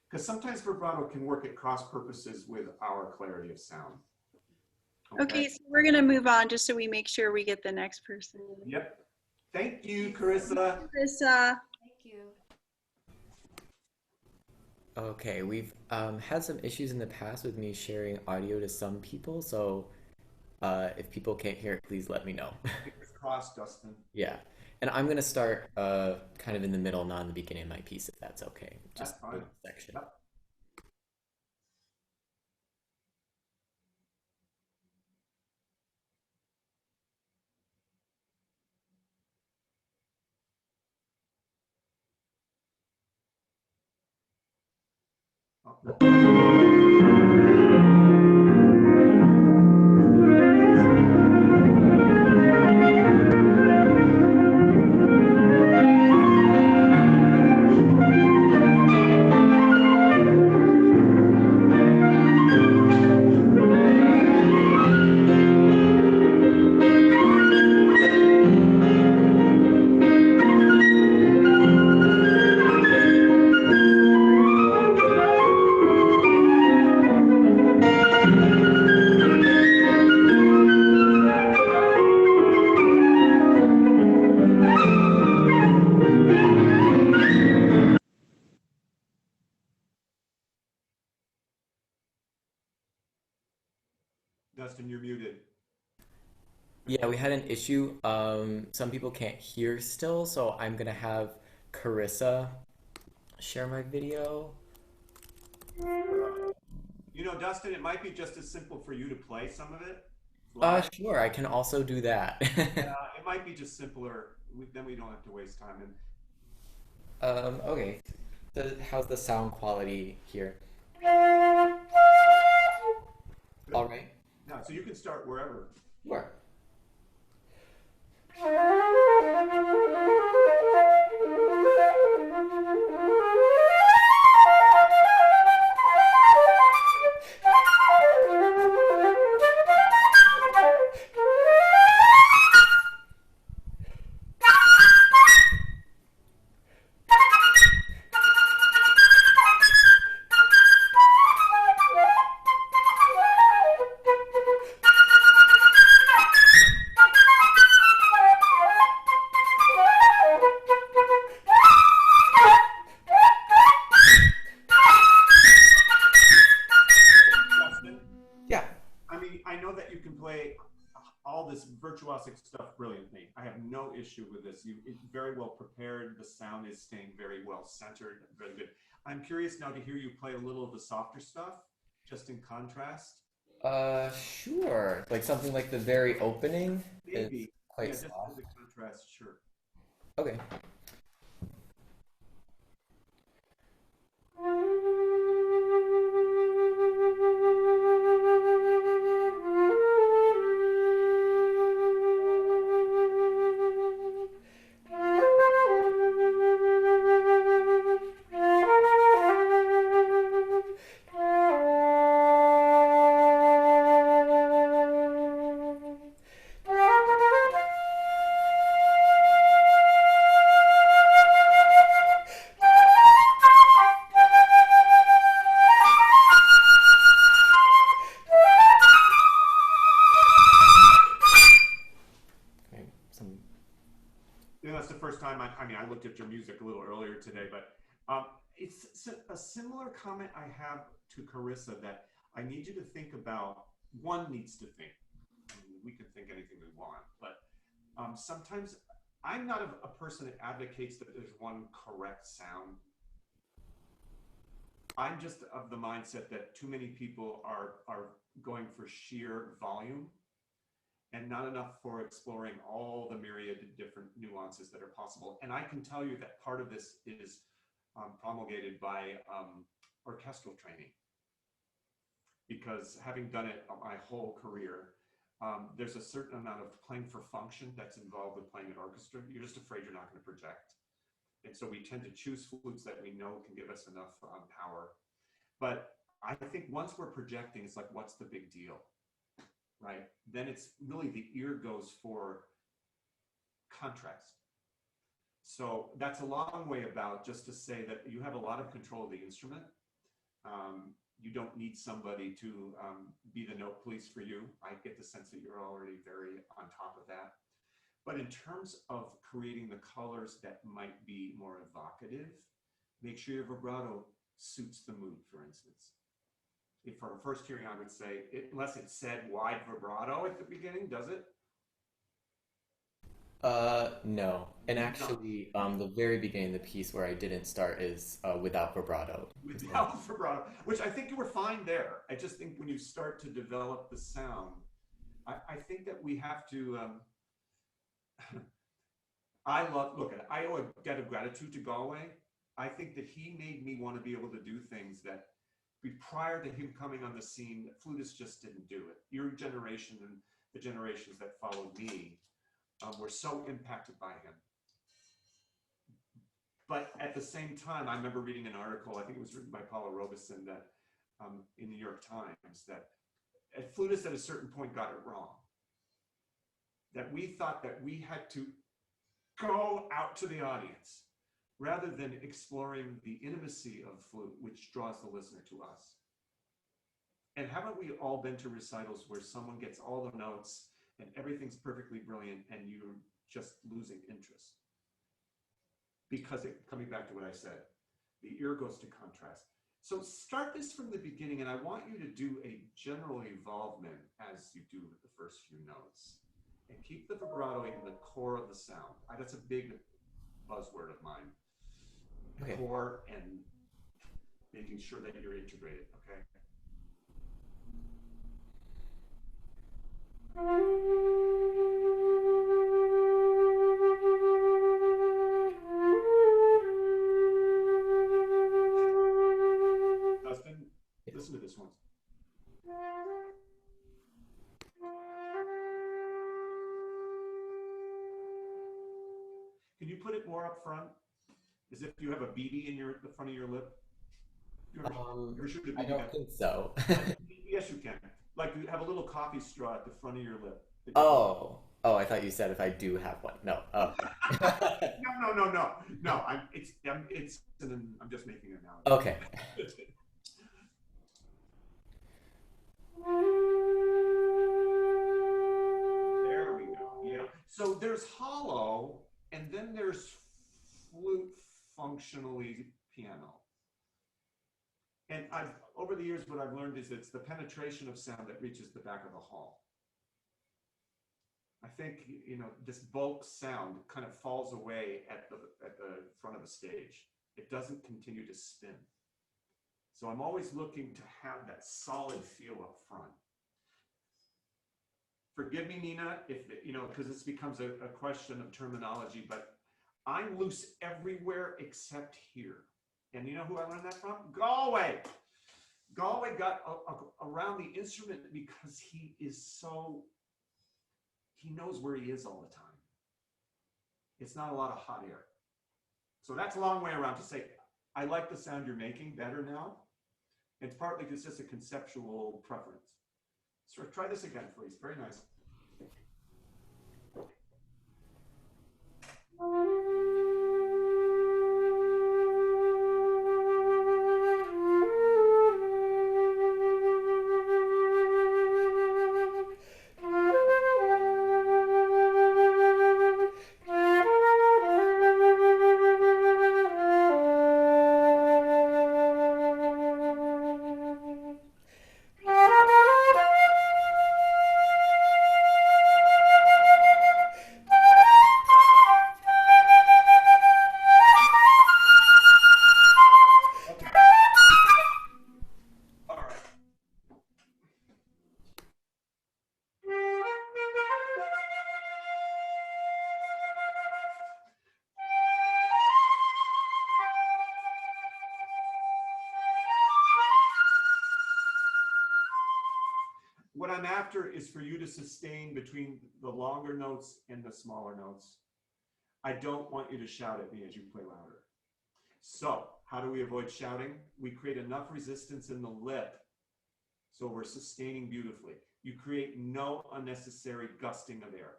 Because sometimes vibrato can work at cross purposes with our clarity of sound. Okay, so we're gonna move on just so we make sure we get the next person. Yep. Thank you, Coreisa. Carissa. Thank you. Okay, we've had some issues in the past with me sharing audio to some people, so if people can't hear it, please let me know. Fingers crossed, Dustin. Yeah, and I'm gonna start kind of in the middle, not in the beginning of my piece, if that's okay. Just That's fine. the section. Yep. Dustin, you're muted. Yeah, we had an issue. Some people can't hear still, so I'm gonna have Carissa share my video. You know, Dustin, it might be just as simple for you to play some of it. live. Sure, I can also do that. It might be just simpler. Then we don't have to waste time. And Okay. How's the sound quality here? All right. now, so you can start wherever. Sure. Dustin, Yeah. I mean, I know that you can play all this virtuosic stuff brilliantly. I have no issue with this. It's very well prepared. The sound is staying very well centered. Very good. I'm curious now to hear you play a little of the softer stuff, just in contrast. Sure. Like something like the very opening is Maybe. quite Yeah, just soft. as a contrast, sure. Okay. Okay. Some You know, that's the first time I mean, I looked at your music a little earlier today, but Um, it's a similar comment I have to Carissa that I need you to think about. One needs to think. I mean, we can think anything we want, but sometimes I'm not a person that advocates that there's one correct sound. I'm just of the mindset that too many people are going for sheer volume and not enough for exploring all the myriad different nuances that are possible. And I can tell you that part of this is promulgated by orchestral training, because having done it my whole career, there's a certain amount of playing for function that's involved with playing an orchestra. You're just afraid you're not going to project. And so we tend to choose flutes that we know can give us enough power. But I think once we're projecting, it's like, what's the big deal, right? Then it's really the ear goes for contrast. So that's a long way about just to say that you have a lot of control of the instrument. You don't need somebody to be the note police for you. I get the sense that you're already very on top of that. But in terms of creating the colors that might be more evocative, make sure your vibrato suits the mood, for instance. If for a first hearing, I would say, unless it said wide vibrato at the beginning, does it? No. And No, actually, the very beginning, the piece where I didn't start is without vibrato as well. without vibrato, which I think you were fine there. I just think when you start to develop the sound, I think that we have to, I owe a debt of gratitude to Galway. I think that he made me want to be able to do things that prior to him coming on the scene, flutists just didn't do it. Your generation and the generations that followed me were so impacted by him. But at the same time, I remember reading an article, I think it was written by Paula Robeson, that in the New York Times, that flutists at a certain point got it wrong. That we thought that we had to go out to the audience rather than exploring the intimacy of flute, which draws the listener to us. And haven't we all been to recitals where someone gets all the notes and everything's perfectly brilliant and you're just losing interest? Because coming back to what I said, the ear goes to contrast. So start this from the beginning, and I want you to do a general evolvement as you do with the first few notes. And keep the vibrato in the core of the sound. That's a big buzzword of mine. Okay. Core and making sure that you're integrated, okay? Dustin, listen to this one. Can you put it more up front? As if you have a BB in the front of your lip? You ever shoot a I BB don't think so. Yes, you can. Like you have a little coffee straw at the front of your lip. Oh, oh, I thought you said if I do have one. No. Oh. No. I'm just making an Okay. analogy. There we go. Yeah. So there's hollow, and then there's flute functionally piano. And over the years, what I've learned is it's the penetration of sound that reaches the back of the hall. I think, this bulk sound kind of falls away at the front of the stage. It doesn't continue to spin. So I'm always looking to have that solid feel up front. Forgive me, Nina, if because this becomes a question of terminology, but I'm loose everywhere except here. And you know who I learned that from? Galway. Galway got around the instrument because he knows where he is all the time. It's not a lot of hot air. So that's a long way around to say, I like the sound you're making better now. It's partly because it's just a conceptual preference. So try this again, please. Very nice. what I'm after is for you to sustain between the longer notes and the smaller notes. I don't want you to shout at me as you play louder. So how do we avoid shouting? We create enough resistance in the lip so we're sustaining beautifully. You create no unnecessary gusting of air.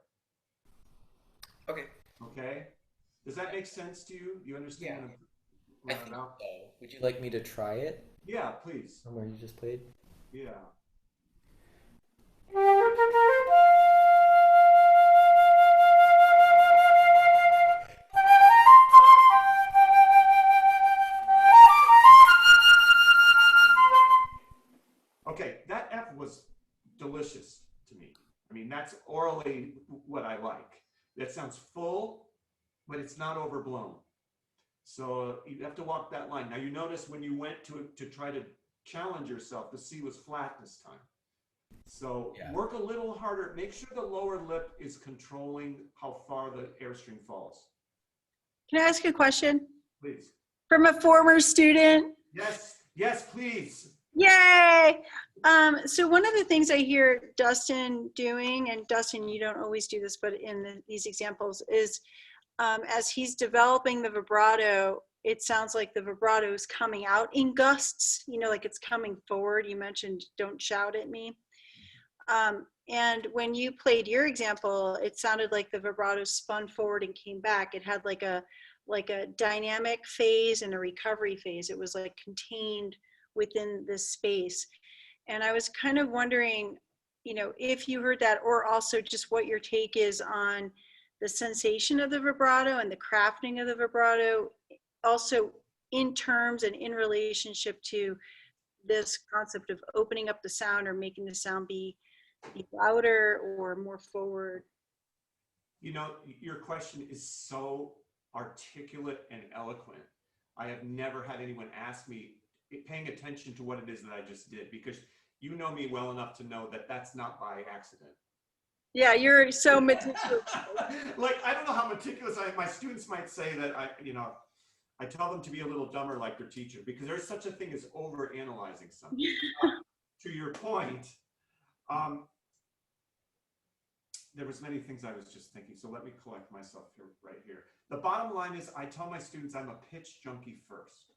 Okay. Okay? Does that make sense to you? You understand I what I'm think about? so. Would you like me to try it? Yeah, please. From where you just played? Yeah. Okay, that F was delicious to me. I mean, that's orally what I like. That sounds full, but it's not overblown. So you have to walk that line. Now you notice when you went to try to challenge yourself, the C was flat this time. So Yeah. work a little harder. Make sure the lower lip is controlling how far the airstream falls. Can I ask you a question? Please. From a former student? Yes, yes, please. Yay! So one of the things I hear Dustin doing, and Dustin, you don't always do this, but in these examples, is as he's developing the vibrato, it sounds like the vibrato is coming out in gusts, you know, like it's coming forward. You mentioned, don't shout at me. And when you played your example, it sounded like the vibrato spun forward and came back. It had like a dynamic phase and a recovery phase. It was like contained within this space. And I was kind of wondering, you know, if you heard that, or also just what your take is on the sensation of the vibrato and the crafting of the vibrato, also in terms and in relationship to this concept of opening up the sound or making the sound be louder or more forward. You know, your question is so articulate and eloquent. I have never had anyone ask me, paying attention to what it is that I just did, because you know me well enough to know that that's not by accident. Yeah, you're so meticulous. Like, I don't know how meticulous my students might say that I tell them to be a little dumber like their teacher, because there's such a thing as over-analyzing something. To your point, there was many things I was just thinking, so let me collect myself here, right here. The bottom line is I tell my students I'm a pitch junkie first.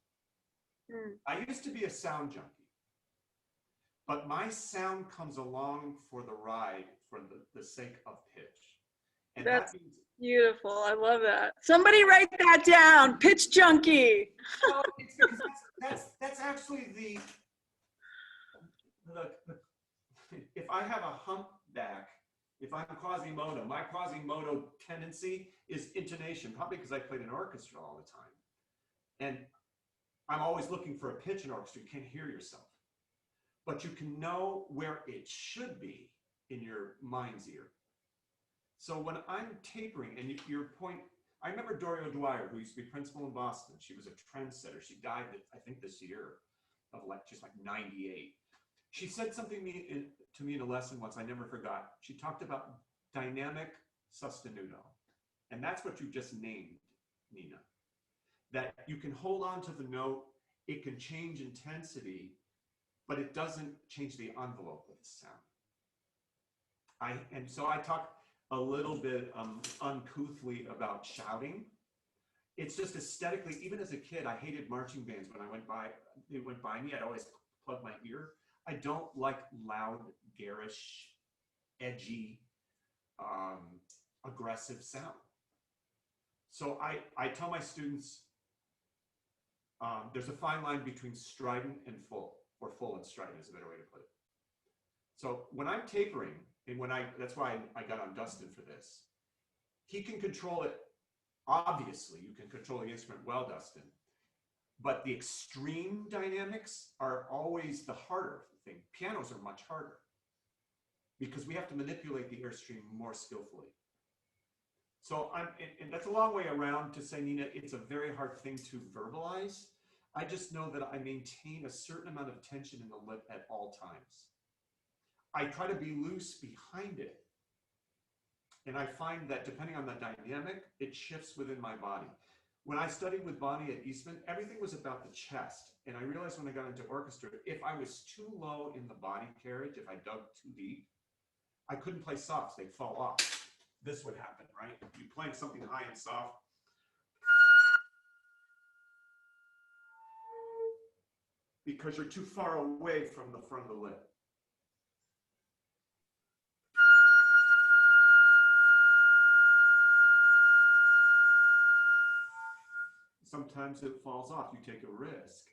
I used to be a sound junkie, but my sound comes along for the ride for the sake of pitch. And That's that means, beautiful. I love that. Somebody write that down. Pitch junkie. well, it's because that's actually the if I have a humpback, if I'm Quasimodo, my Quasimodo tendency is intonation, probably because I played in orchestra all the time. And I'm always looking for a pitch in orchestra. You can't hear yourself. But you can know where it should be in your mind's ear. So when I'm tapering, and your point, I remember Doria Dwyer, who used to be principal in Boston. She was a trendsetter. She died, I think, this year of just like 98. She said something to me in a lesson once I never forgot. She talked about dynamic sostenuto. And that's what you just named, Nina. That you can hold on to the note, it can change intensity, but it doesn't change the envelope of the sound. And so I talk a little bit uncouthly about shouting. It's just aesthetically, even as a kid, I hated marching bands. When they went by me, I'd always plug my ear. I don't like loud, garish, edgy, aggressive sound. So I tell my students, there's a fine line between strident and full, or full and strident is a better way to put it. So when I'm tapering, and that's why I got on Dustin for this, he can control it. Obviously, you can control the instrument well, Dustin. But the extreme dynamics are always the harder thing. Pianos are much harder because we have to manipulate the airstream more skillfully. So and that's a long way around to say, Nina, it's a very hard thing to verbalize. I just know that I maintain a certain amount of tension in the lip at all times. I try to be loose behind it. And I find that depending on the dynamic, it shifts within my body. When I studied with Bonnie at Eastman, everything was about the chest. And I realized when I got into orchestra, if I was too low in the body carriage, if I dug too deep, I couldn't play softs. They'd fall off. This would happen, right? You're playing something high and soft. Because you're too far away from the front of the lip. Sometimes it falls off. You take a risk.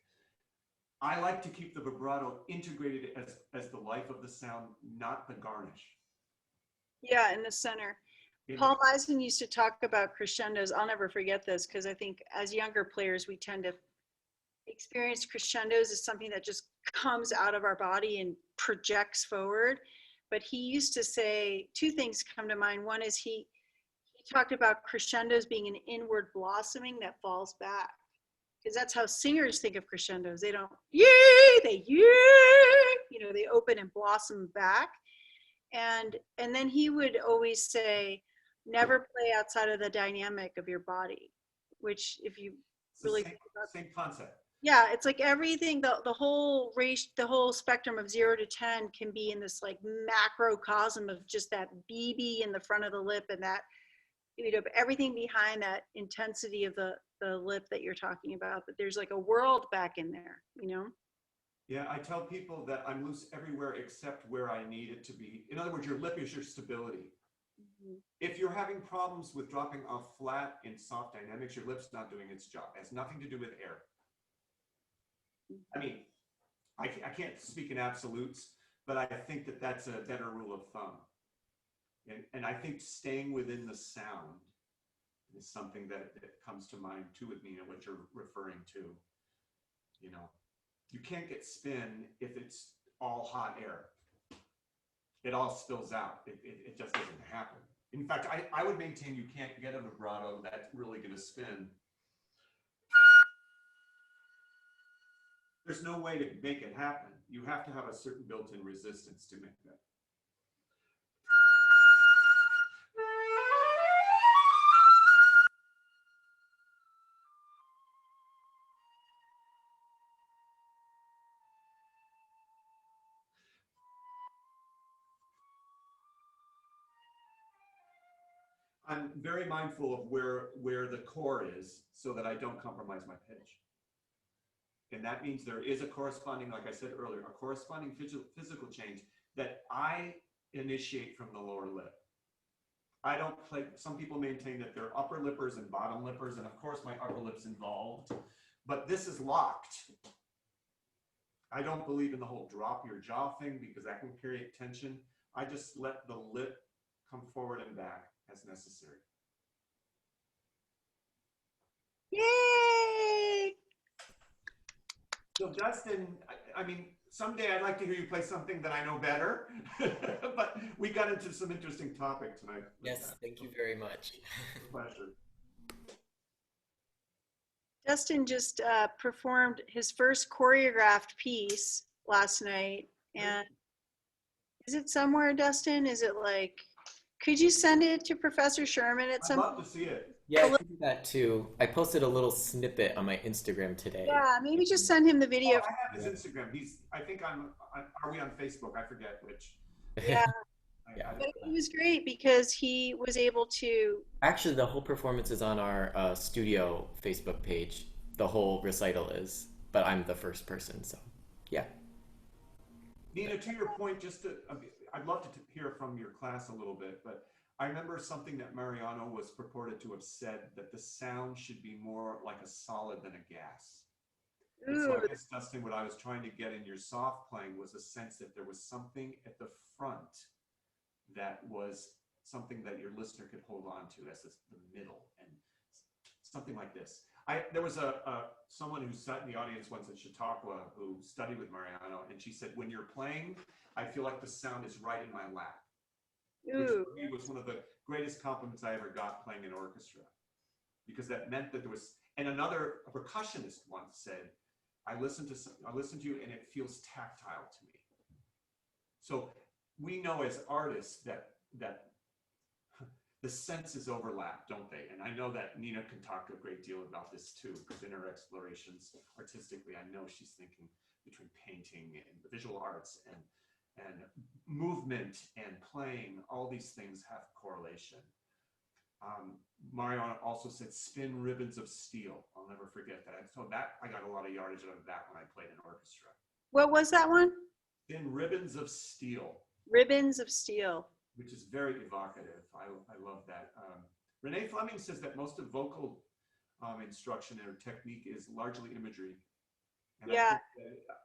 I like to keep the vibrato integrated as the life of the sound, not the garnish. Yeah, in the center. Paul Meisen used to talk about crescendos. I'll never forget this because I think as younger players, we tend to experience crescendos as something that just comes out of our body and projects forward. But he used to say, two things come to mind. One is he talked about crescendos being an inward blossoming that falls back. Because that's how singers think of crescendos. They don't, yay, they, yay, they open and blossom back. And then he would always say, never play outside of the dynamic of your body, which if you really same concept. Yeah, it's like everything, the whole race, the whole spectrum of 0 to 10 can be in this like macrocosm of just that BB in the front of the lip and that, everything behind that intensity of the lip that you're talking about. But there's like a world back in there, Yeah, I tell people that I'm loose everywhere except where I need it to be. In other words, your lip is your stability. Mm-hmm. If you're having problems with dropping off flat in soft dynamics, your lip's not doing its job. It has nothing to do with air. I mean, I can't speak in absolutes, but I think that that's a better rule of thumb. And I think staying within the sound is something that comes to mind too with me and what you're referring to. You can't get spin if it's all hot air. It all spills out. It just doesn't happen. In fact, I would maintain you can't get a vibrato that's really going to spin. There's no way to make it happen. You have to have a certain built-in resistance to make that. I'm very mindful of where the core is so that I don't compromise my pitch. And that means there is a corresponding, like I said earlier, a corresponding physical change that I initiate from the lower lip. I don't play, some people maintain that they're upper lippers and bottom lippers, and of course my upper lip's involved, but this is locked. I don't believe in the whole drop your jaw thing because that can create tension. I just let the lip come forward and back as necessary. Yay! So Dustin, I mean, someday I'd like to hear you play something that I know better, but we got into some interesting topic tonight. Yes, thank you very much. Pleasure. Dustin just performed his first choreographed piece last night. And is it somewhere, Dustin? Is it like, could you send it to Professor Sherman at some point? I'd love to see it. Yeah, I can do that too. I posted a little snippet on my Instagram today. Yeah, maybe just send him the video. Oh, I have his Instagram. I think are we on Facebook? I forget which. Yeah. But it was great because he was able to. Actually, the whole performance is on our studio Facebook page. The whole recital is, but I'm the first person, so yeah. Nina, to your point, I'd love to hear from your class a little bit, but I remember something that Mariano was purported to have said, that the sound should be more like a solid than a gas. And so I guess, Dustin, what I was trying to get in your soft playing was a sense that there was something at the front that was something that your listener could hold on to as the middle, and something like this. There was someone who sat in the audience once at Chautauqua who studied with Mariano, and she said, when you're playing, I feel like the sound is right in my lap. Which for me was one of the greatest compliments I ever got playing in orchestra, because that meant that there was. And a percussionist once said, I listen to you and it feels tactile to me. So we know as artists that the senses overlap, don't they? And I know that Nina can talk a great deal about this too, because in her explorations artistically, I know she's thinking between painting and the visual arts and movement and playing. All these things have correlation. Mariana also said spin ribbons of steel. I'll never forget that. So that I got a lot of yardage out of that when I played in orchestra. What was that one? Spin ribbons of steel. Ribbons of Steel. Which is very evocative. I love that. Renee Fleming says that most of vocal instruction or technique is largely imagery. And Yeah.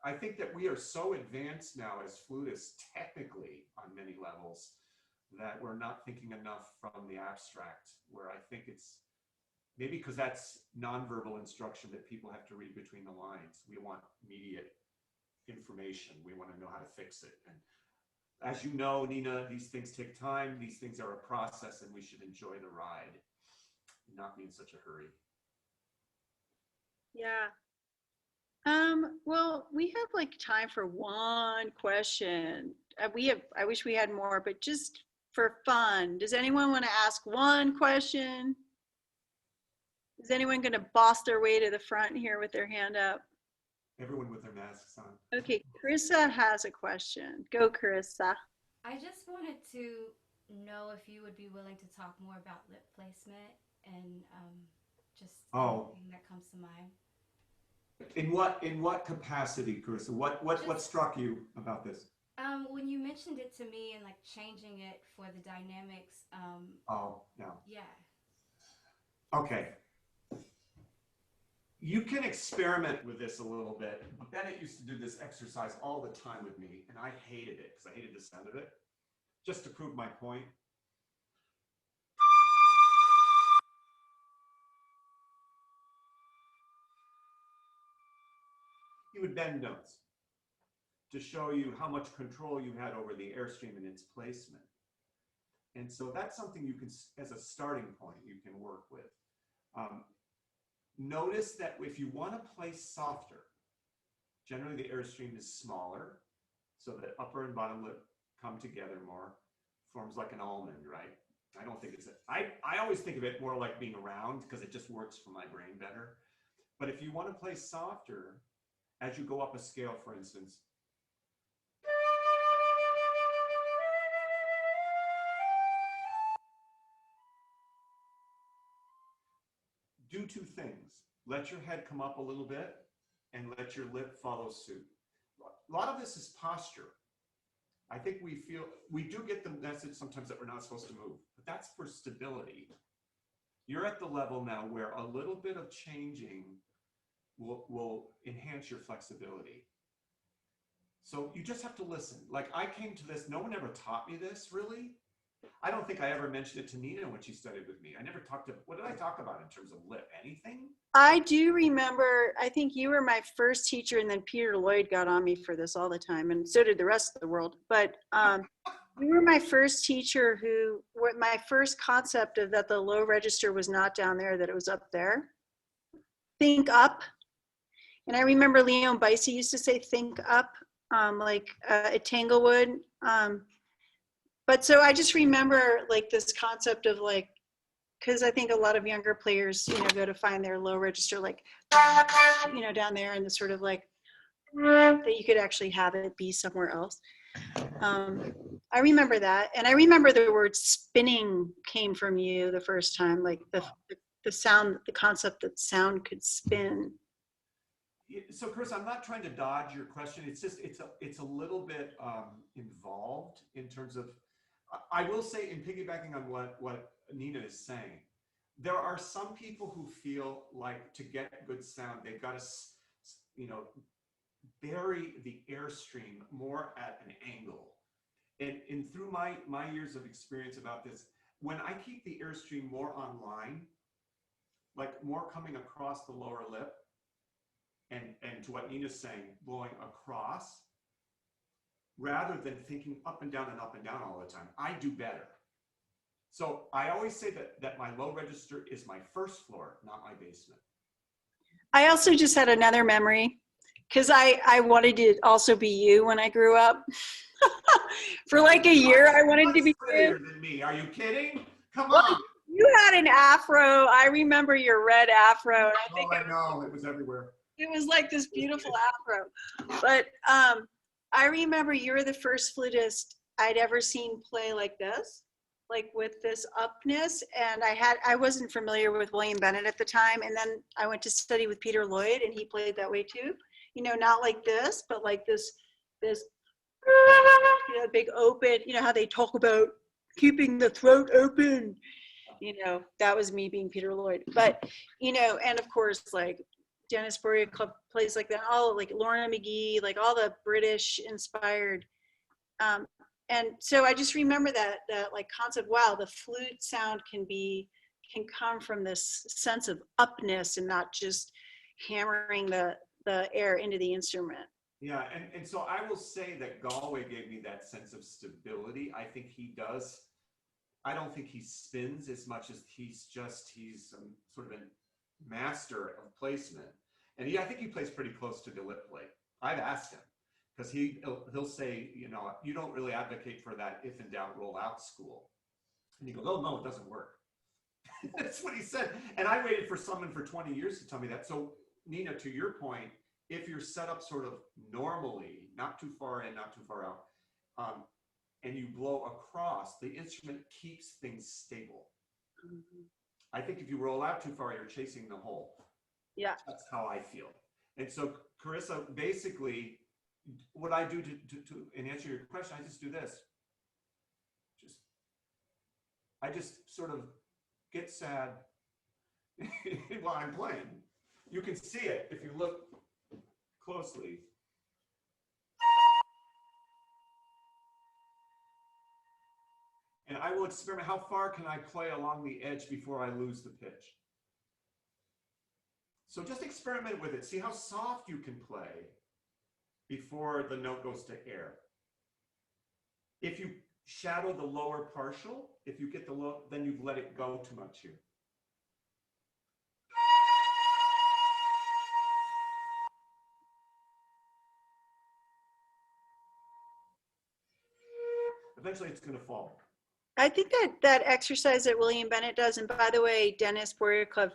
I think that we are so advanced now as flutists, technically on many levels, that we're not thinking enough from the abstract, where I think it's maybe because that's nonverbal instruction that people have to read between the lines. We want immediate information. We want to know how to fix it. And as you know, Nina, these things take time. These things are a process, and we should enjoy the ride, not be in such a hurry. Yeah. Well, we have like time for one question. I wish we had more, but just for fun, does anyone want to ask one question? Is anyone going to boss their way to the front here with their hand up? Everyone with their masks on. Okay, Carissa has a question. Go, Carissa. I just wanted to know if you would be willing to talk more about lip placement and just anything that comes to mind. In what capacity, Carissa? What struck you about this? When you mentioned it to me and like changing it for the dynamics. Oh, yeah. Yeah. Okay. You can experiment with this a little bit. Bennett used to do this exercise all the time with me, and I hated it because I hated the sound of it. Just to prove my point. He would bend notes to show you how much control you had over the airstream and its placement. And so that's something you can, as a starting point, you can work with. Notice that if you want to play softer, generally the airstream is smaller, so that upper and bottom lip come together more, forms like an almond, right? I don't think it's, I always think of it more like being round because it just works for my brain better. But if you want to play softer, as you go up a scale, for instance, do two things. Let your head come up a little bit and let your lip follow suit. A lot of this is posture. I think we do get the message sometimes that we're not supposed to move, but that's for stability. You're at the level now where a little bit of changing will enhance your flexibility. So you just have to listen. Like I came to this, no one ever taught me this really. I don't think I ever mentioned it to Nina when she studied with me. I never talked to, what did I talk about in terms of lip? Anything? I do remember, I think you were my first teacher, and then Peter Lloyd got on me for this all the time, and so did the rest of the world. But you were my first teacher my first concept of that the low register was not down there, that it was up there. Think up. And I remember Leon Bicey used to say think up, at Tanglewood. But so I just remember like this concept of like, because I think a lot of younger players, go to find their low register, like, down there, and the sort of like, that you could actually have it be somewhere else. I remember that. And I remember the word spinning came from you the first time, like the sound, the concept that sound could spin. So Chris, I'm not trying to dodge your question. It's just, it's a little bit involved in terms of, I will say, in piggybacking on what Nina is saying, there are some people who feel like to get good sound, they've got to, bury the airstream more at an angle. And through my years of experience about this, when I keep the airstream more online, like more coming across the lower lip, and to what Nina's saying, blowing across, rather than thinking up and down all the time, I do better. So I always say that my low register is my first floor, not my basement. I also just had another memory, because I wanted to also be you when I grew up. For like a year, I wanted to be earlier than me. Are you kidding? Come Well, on. you had an afro. I remember your red afro. And I think Oh, I know. It was everywhere. it was like this beautiful afro. But I remember you were the first flutist I'd ever seen play like this, like with this upness. And I wasn't familiar with William Bennett at the time. And then I went to study with Peter Lloyd, and he played that way too. You know, not like this, but like this big open, you know, how they talk about keeping the throat open. You know, that was me being Peter Lloyd. But, you know, and of course, like Dennis Boria Club plays like that, all like Lorna McGee, like all the British inspired. Um, and so I just remember that like concept, wow, the flute sound can come from this sense of upness and not just hammering the air into the instrument. Yeah, and so I will say that Galway gave me that sense of stability. I think he does. I don't think he spins as much as he's sort of a master of placement. And I think he plays pretty close to the lip plate. I've asked him because he'll say, you know, you don't really advocate for that if in doubt roll out school. And he goes, oh no, it doesn't work. That's what he said. And I waited for someone for 20 years to tell me that. So Nina, to your point, if you're set up sort of normally, not too far in, not too far out, and you blow across, the instrument keeps things stable. Mm-hmm. I think if you roll out too far, you're chasing the hole. Yeah. That's how I feel. And so, Coreisa, basically, what I do to in answer your question, I just do this. I just sort of get sad while I'm playing. You can see it if you look closely. And I will experiment. How far can I play along the edge before I lose the pitch? So just experiment with it. See how soft you can play before the note goes to air. If you shadow the lower partial, if you get the low, then you've let it go too much here. Eventually it's going to fall. I think that exercise that William Bennett does, and by the way, Dennis Boyer Club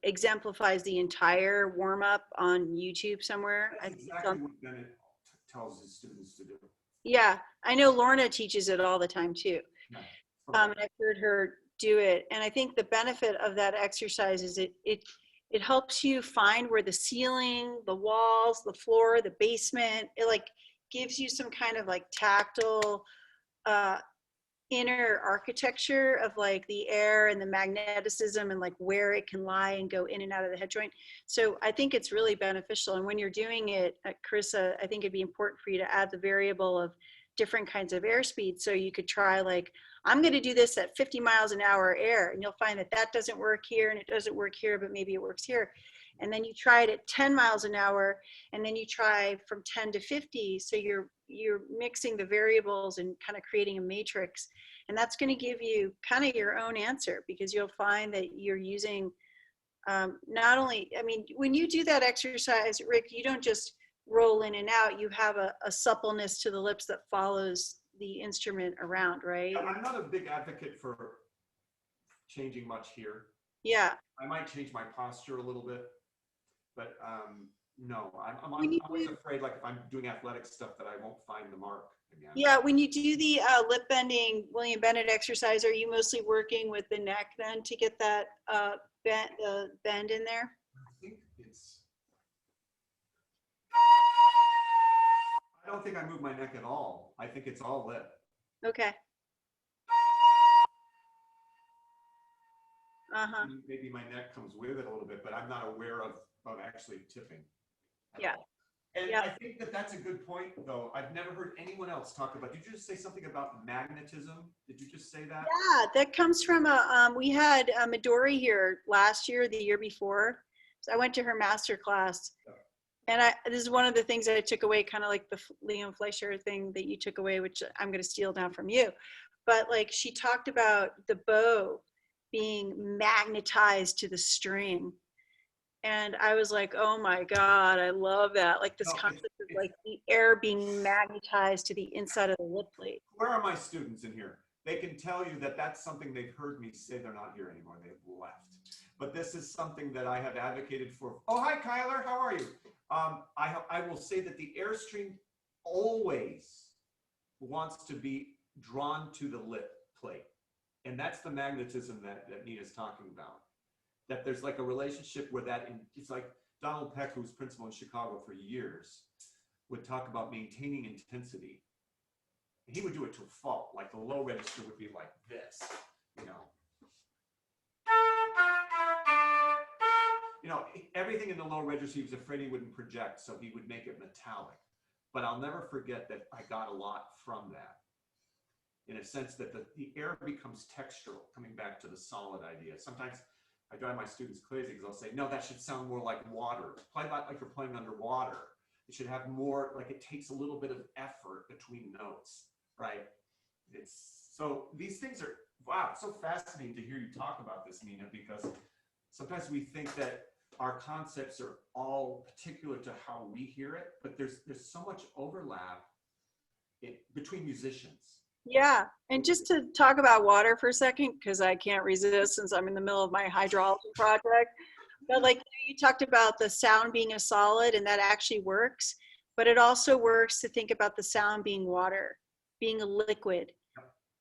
exemplifies the entire warm up on YouTube somewhere. That's exactly what Bennett tells his students to do. Yeah, I know Lorna teaches it all the time too. Yeah. And I've heard her do it. And I think the benefit of that exercise is it helps you find where the ceiling, the walls, the floor, the basement, it like gives you some kind of like tactile inner architecture of like the air and the magneticism and like where it can lie and go in and out of the head joint. So I think it's really beneficial. And when you're doing it at Coreisa, I think it'd be important for you to add the variable of different kinds of airspeed. So you could try like, I'm going to do this at 50 miles an hour air, and you'll find that that doesn't work here and it doesn't work here, but maybe it works here. And then you try it at 10 miles an hour, and then you try from 10 to 50. So you're mixing the variables and kind of creating a matrix. And that's going to give you kind of your own answer, because you'll find that you're using not only, I mean, when you do that exercise, Rick, you don't just roll in and out. You have a suppleness to the lips that follows the instrument around, right? Yeah, I'm not a big advocate for changing much here. Yeah. I might change my posture a little bit, but no, I'm always afraid, like if I'm doing athletic stuff, that I won't find the mark again. Yeah, when you do the lip bending William Bennett exercise, are you mostly working with the neck then to get that bend in there? I don't think I move my neck at all. I think it's all lip. Okay. Uh-huh. Maybe my neck comes with it a little bit, but I'm not aware of actually tipping. Yeah. All. And yeah. I think that's a good point, though. I've never heard anyone else talk about. Did you just say something about magnetism? Did you just say that? Yeah, that comes from we had Midori here last year, the year before. So I went to her Masterclass. Yeah. And this is one of the things that I took away, kind of like the Liam Fleischer thing that you took away, which I'm going to steal down from you. But like she talked about the bow being magnetized to the string. And I was like, oh my God, I love that. Like this concept of like the air being magnetized to the inside of the lip plate. Where are my students in here? they can tell you that that's something they've heard me say. They're not here anymore. They've left. But this is something that I have advocated for. Oh, hi, Kyler. How are you? I will say that the airstream always wants to be drawn to the lip plate. And that's the magnetism that Nina's talking about. That there's like a relationship where it's like Donald Peck, who's principal in Chicago for years, would talk about maintaining intensity. He would do it to a fault. Like the low register would be like this, you know. You know, everything in the low register, he was afraid he wouldn't project, so he would make it metallic. But I'll never forget that I got a lot from that, in a sense that the air becomes textural, coming back to the solid idea. Sometimes I drive my students crazy because I'll say, no, that should sound more like water. Play like you're playing underwater. It should have more, like it takes a little bit of effort between notes, right? So these things are, wow, it's so fascinating to hear you talk about this, Nina, because sometimes we think that our concepts are all particular to how we hear it, but there's so much overlap between musicians. Yeah, and just to talk about water for a second, because I can't resist since I'm in the middle of my hydrology project. But like you talked about the sound being a solid, and that actually works. But it also works to think about the sound being water, being a liquid.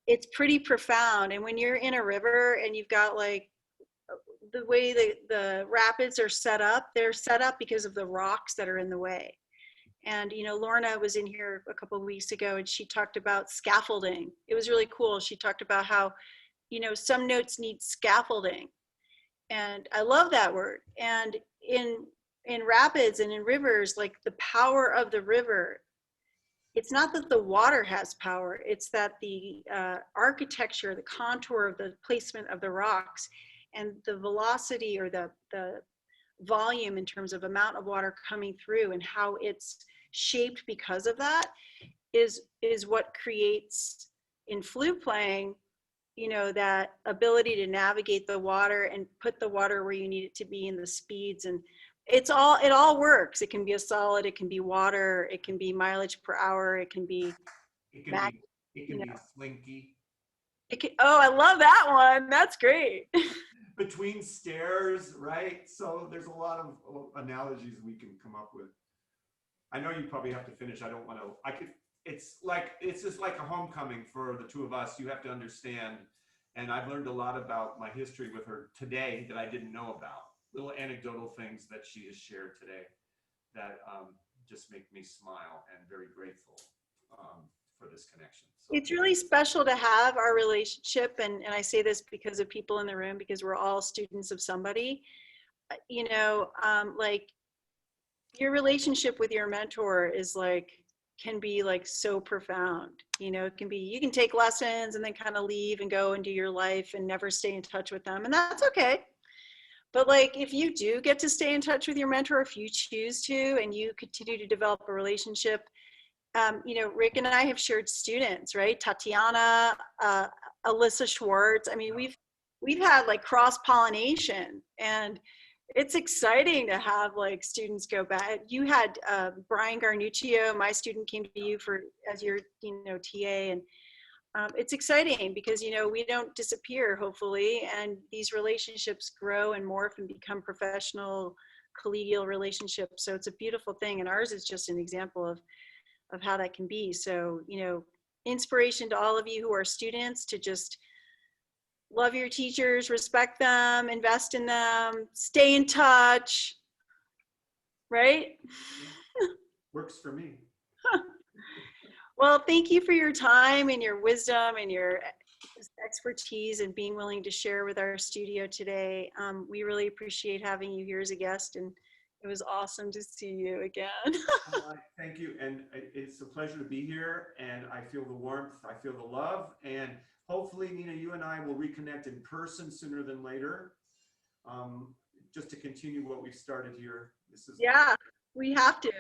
It's pretty profound. And when you're in a river and you've got like the way the rapids are set up, they're set up because of the rocks that are in the way. And, you know, Lorna was in here a couple of weeks ago and she talked about scaffolding. It was really cool. She talked about how, you know, some notes need scaffolding. And I love that word. And in rapids and in rivers, like the power of the river, it's not that the water has power, it's that the architecture, the contour of the placement of the rocks and the velocity or the volume in terms of amount of water coming through and how it's shaped because of that is what creates in flute playing, you know, that ability to navigate the water and put the water where you need it to be in the speeds. And it all works. It can be a solid, it can be water, it can be mileage per hour, it can be it can be slinky. Oh, I love that one. That's great. Between stairs, right? So there's a lot of analogies we can come up with. I know you probably have to finish. I don't want to, it's just like a homecoming for the two of us. You have to understand. And I've learned a lot about my history with her today that I didn't know about. Little anecdotal things that she has shared today that just make me smile and very grateful for this connection. So. It's really special to have our relationship. And I say this because of people in the room, because we're all students of somebody, you know, like your relationship with your mentor is like, can be like so profound, you know, it can be, you can take lessons and then kind of leave and go and do your life and never stay in touch with them. And that's okay. But like, if you do get to stay in touch with your mentor, if you choose to, and you continue to develop a relationship, you know, Rick and I have shared students, right? Tatiana, Alyssa Schwartz. I mean, we've had like cross-pollination, and it's exciting to have like students go back. You had Brian Garnuccio, my student, came to you as your, you know, TA, and it's exciting because, you know, we don't disappear, hopefully, and these relationships grow and morph and become professional, collegial relationships. So it's a beautiful thing, and ours is just an example of how that can be. So, you know, inspiration to all of you who are students to just love your teachers, respect them, invest in them, stay in touch, right? Works for me. Well, thank you for your time and your wisdom and your expertise and being willing to share with our studio today. We really appreciate having you here as a guest, and it was awesome to see you again. Thank you. And it's a pleasure to be here. And I feel the warmth, I feel the love. And hopefully, Nina, you and I will reconnect in person sooner than later, just to continue what we've started here. Yeah, we have to.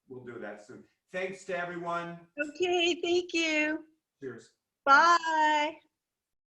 We'll do that soon. Thanks to everyone. Okay, thank you. Cheers. Bye.